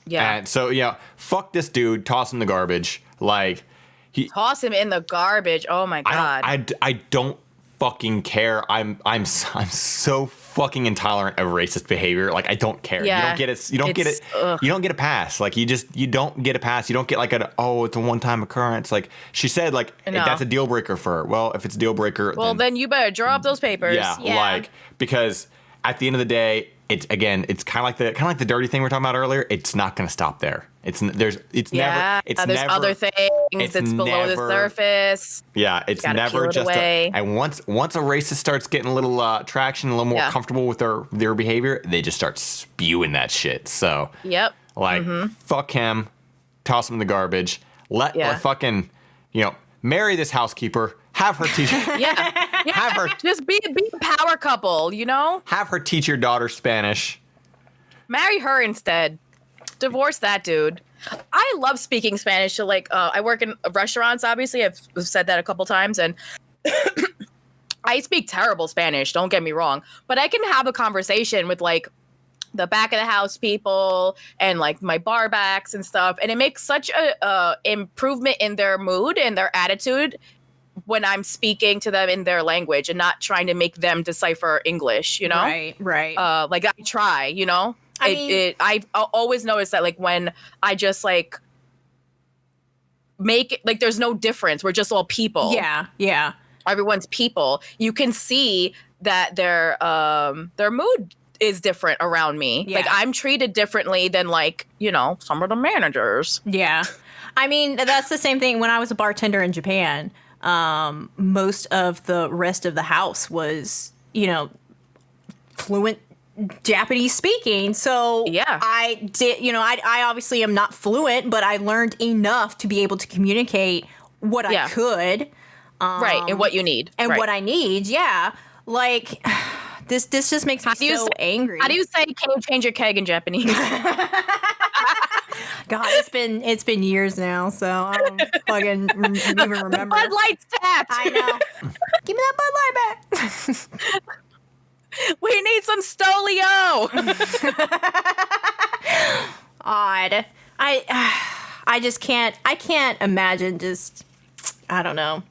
Yeah. And so, fuck this dude, toss him in the garbage. Toss him in the garbage. Oh my God. I don't fucking care. I'm so fucking intolerant of racist behavior. I don't care. You don't get it. You don't get it. You don't get a pass. You don't get a pass. You don't get it's a one-time occurrence. She said that's a deal breaker for her. Well, if it's a deal breaker, then you better draw up those papers. Yeah. Because at the end of the day, it's kind of like the dirty thing we were talking about earlier. It's not going to stop there. There's other things. things that's below the surface. Yeah, it's never just and once a racist starts getting a little traction, a little more comfortable with their behavior, they just start spewing that shit. So fuck him, toss him in the garbage. Let fucking marry this housekeeper. Have her teach. Have her just be a power couple. Have her teach your daughter Spanish. Marry her instead. Divorce that dude. I love speaking Spanish. So I work in restaurants. Obviously, I've said that a couple times, and I speak terrible Spanish. Don't get me wrong, but I can have a conversation with the back of the house people and my bar backs and stuff, and it makes such a improvement in their mood and their attitude when I'm speaking to them in their language and not trying to make them decipher English. Right. I try. I always notice that when I just make it there's no difference. We're just all people. Yeah. Everyone's people. You can see that their mood is different around me. Yeah. I'm treated differently than some of the managers. Yeah. I mean, that's the same thing when I was a bartender in Japan. Most of the rest of the house was, fluent Japanese speaking. So I did, I obviously am not fluent, but I learned enough to be able to communicate what I could. Right. And what you need. And what I need. Yeah. This just makes me so angry. How do you say, can you change your keg in Japanese? God, it's been years now, so I don't fucking even remember. Bud Light's tapped. I know. Give me that Bud Light back. We need some Stolio. Odd. I just can't. I can't imagine. Just I don't know.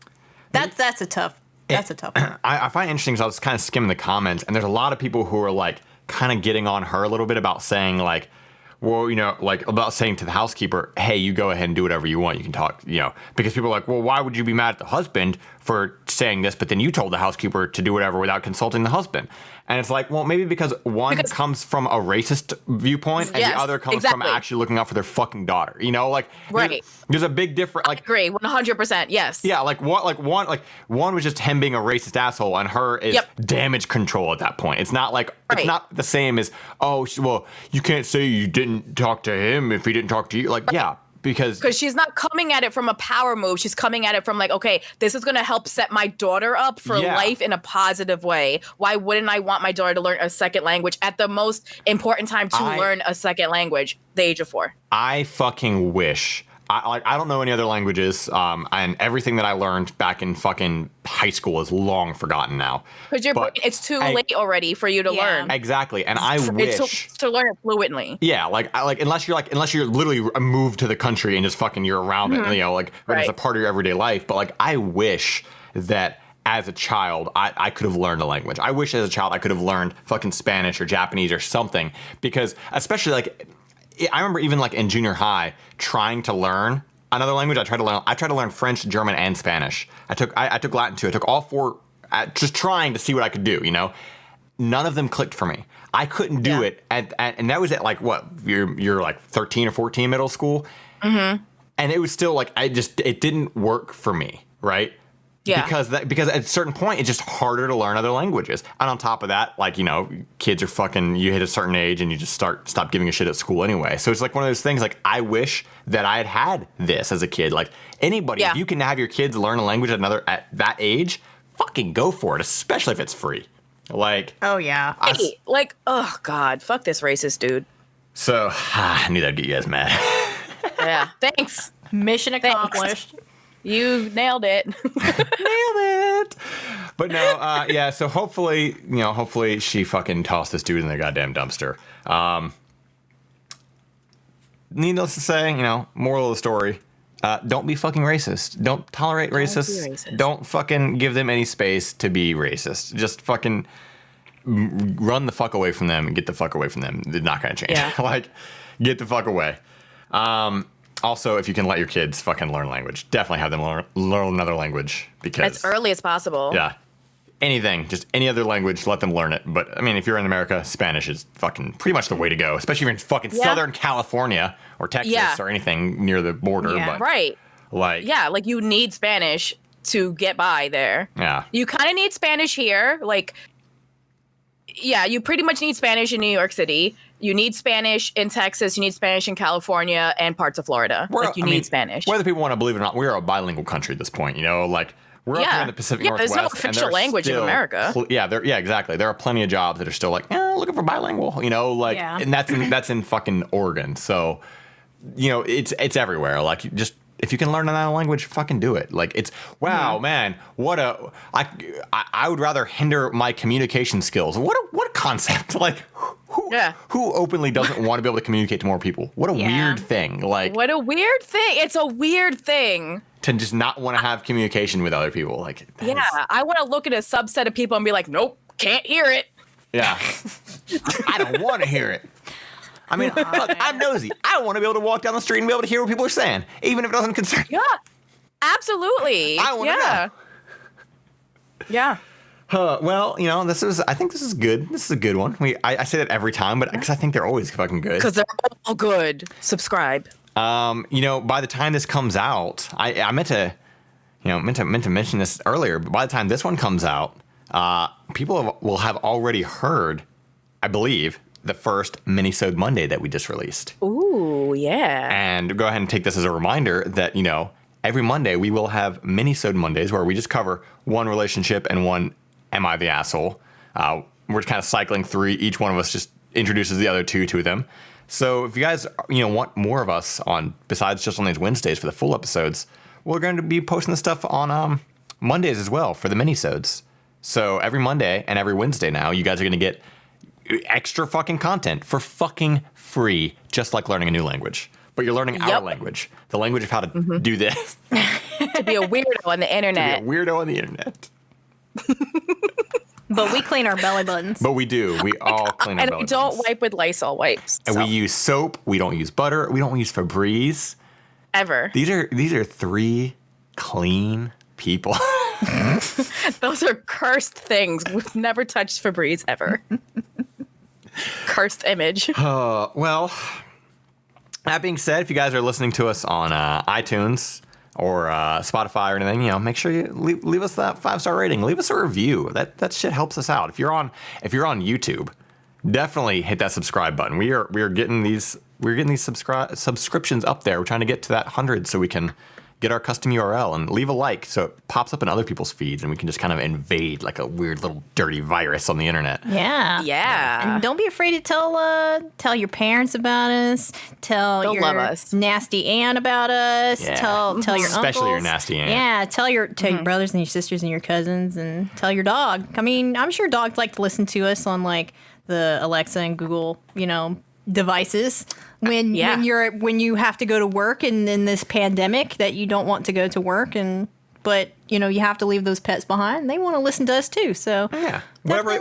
That's a tough. That's a tough one. I find it interesting because I was kind of skimming the comments, and there's a lot of people who are kind of getting on her a little bit about saying about saying to the housekeeper, hey, you go ahead and do whatever you want. You can talk, because people are like, well, why would you be mad at the husband for saying this? But then you told the housekeeper to do whatever without consulting the husband. And it's well, maybe because one comes from a racist viewpoint and the other comes from actually looking out for their fucking daughter. Right. There's a big difference. I agree, 100%. Yes. Yeah, one was just him being a racist asshole, and her is damage control at that point. It's not it's not the same as well, you can't say you didn't talk to him if he didn't talk to you. Because she's not coming at it from a power move. She's coming at it from okay, this is going to help set my daughter up for life in a positive way. Why wouldn't I want my daughter to learn a second language at the most important time to learn a second language, the age of 4? I fucking wish. I don't know any other languages, and everything that I learned back in fucking high school is long forgotten now. Because it's too late already for you to learn. Exactly, and I wish to learn it fluently. Yeah, unless you're literally moved to the country and just fucking you're around it, when it's a part of your everyday life. But I wish that as a child I could have learned a language. I wish as a child I could have learned fucking Spanish or Japanese or something, because especially I remember even in junior high trying to learn another language. I tried to learn French, German, and Spanish. I took Latin too. I took all 4, just trying to see what I could do. None of them clicked for me. I couldn't do it, and that was at what you're 13 or 14 middle school, and it was still it didn't work for me, right? Yeah. Because at a certain point, it's just harder to learn other languages. And on top of that, kids are fucking, you hit a certain age and you just stop giving a shit at school anyway. So it's one of those things, I wish that I had this as a kid. Anybody, if you can have your kids learn a language at that age, fucking go for it, especially if it's free. Oh, yeah. Oh, God, fuck this racist dude. So, I knew that'd get you guys mad. Yeah, thanks. Mission accomplished. You nailed it. Nailed it. But no, so hopefully she fucking tossed this dude in the goddamn dumpster. Needless to say, moral of the story, don't be fucking racist. Don't tolerate racists. Don't fucking give them any space to be racist. Just fucking run the fuck away from them and get the fuck away from them. They're not going to change. Yeah. Get the fuck away. Also, if you can let your kids fucking learn language, definitely have them learn another language, because as early as possible. Yeah. Anything, just any other language, let them learn it. But I mean, if you're in America, Spanish is fucking pretty much the way to go, especially if you're in fucking Southern California or Texas or anything near the border. Yeah. But, right. Like, yeah, like you need Spanish to get by there. Yeah. You kind of need Spanish here. Like, yeah, you pretty much need Spanish in New York City. You need Spanish in Texas. You need Spanish in California and parts of Florida. You need Spanish. Whether people want to believe it or not, we're a bilingual country at this point. You know, like we're up here in the Pacific Northwest. There's no official language in America. Exactly. There are plenty of jobs that are still like, looking for bilingual. You know, like, and that's in fucking Oregon. So, you know, it's everywhere. Like, if you can learn another language, fucking do it. Like, it's man, I would rather hinder my communication skills. What a concept. Like, who openly doesn't want to be able to communicate to more people? What a weird thing. Like, what a weird thing. It's a weird thing to just not want to have communication with other people. Like, I want to look at a subset of people and be like, nope, can't hear it. Yeah. I don't want to hear it. I mean, I'm nosy. I want to be able to walk down the street and be able to hear what people are saying, even if it doesn't concern me. Yeah, absolutely. I want to know. Yeah. Well, you know, I think this is good. This is a good one. I say that every time, but because I think they're always fucking good. Because they're all good. Subscribe. You know, by the time this comes out, I meant to mention this earlier, but by the time this one comes out, people will have already heard, I believe, the first Minisode Monday that we just released. Ooh, yeah. And go ahead and take this as a reminder that, you know, every Monday we will have Minisode Mondays where we just cover one relationship and one Am I the Asshole? We're kind of cycling through. Each one of us just introduces the other two to them. So if you guys, you know, want more of us on, besides just on these Wednesdays for the full episodes, we're going to be posting the stuff on Mondays as well for the Minisodes. So every Monday and every Wednesday now, you guys are going to get extra fucking content for fucking free, just like learning a new language. But you're learning our language, the language of how to do this. To be a weirdo on the internet. To be a weirdo on the internet. But we clean our belly buttons. But we do. We all clean our belly buttons. And we don't wipe with Lysol wipes. And we use soap. We don't use butter. We don't use Febreze. Ever. These are three clean people. Those are cursed things. We've never touched Febreze ever. Cursed image. Well, that being said, if you guys are listening to us on iTunes or Spotify or anything, you know, make sure you leave us that 5-star rating. Leave us a review. That shit helps us out. If you're on YouTube, definitely hit that subscribe button. We are getting these subscriptions up there. We're trying to get to that 100 so we can get our custom URL and leave a like so it pops up in other people's feeds and we can just kind of invade like a weird little dirty virus on the internet. Yeah. Yeah. And don't be afraid to tell your parents about us. Tell your nasty aunt about us. Yeah. Tell your uncles. Especially your nasty aunt. Yeah. Tell your brothers and your sisters and your cousins, and tell your dog. I mean, I'm sure dogs like to listen to us on like the Alexa and Google, you know, devices when you have to go to work and in this pandemic that you don't want to go to work, but you know you have to leave those pets behind. They want to listen to us too. So yeah, whatever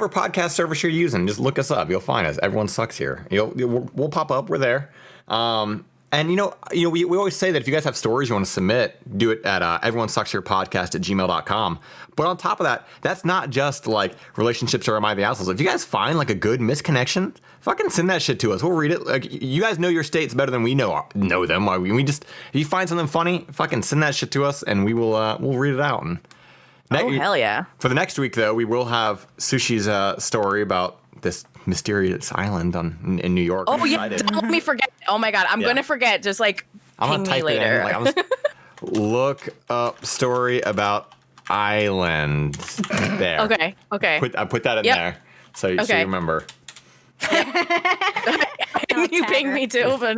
podcast service you're using, just look us up. You'll find us. Everyone Sucks here. We'll pop up. We're there. And you know, we always say that if you guys have stories you want to submit, do it at everyonesucksherepodcast@gmail.com. But on top of that, that's not just like relationships or am I the assholes. If you guys find like a good misconnection, fucking send that shit to us. We'll read it. Like, you guys know your states better than we know them. If you find something funny, fucking send that shit to us and we'll read it out. And hell yeah. For the next week though, we will have Sushie's story about this mysterious island in New York. Oh yeah, don't let me forget. Oh my god, I'm gonna forget. Just like ping me later. Look up story about island. There. Okay. I put that in there so you remember. You pinged me too, but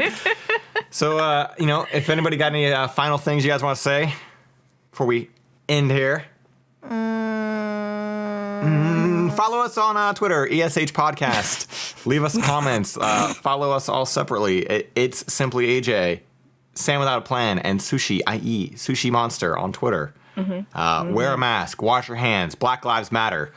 so you know, if anybody got any final things you guys want to say before we end here. Follow us on Twitter, ESH Podcast. Leave us comments. Follow us all separately. It's simply AJ, Sam Without a Plan, and Sushie, i.e. Sushie Monster on Twitter. Wear a mask. Wash your hands. Black Lives Matter.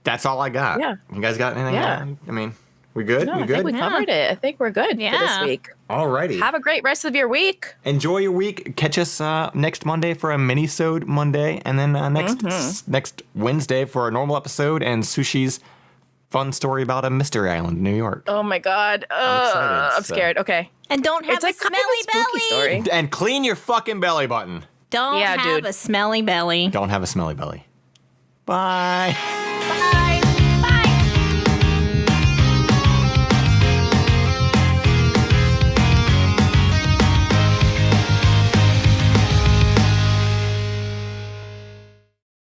That's all I got. Yeah. You guys got anything? Yeah. I mean, we good? No, I think we covered it. I think we're good for this week. Alrighty. Have a great rest of your week. Enjoy your week. Catch us next Monday for a Minisode Monday, and then next Wednesday for a normal episode and Sushie's fun story about a mystery island in New York. Oh my god. I'm scared. Okay. And don't have It's like a kind of smelly a spooky belly. story. And clean your fucking belly button. Don't have a smelly belly. Don't have a smelly belly. Bye. Bye.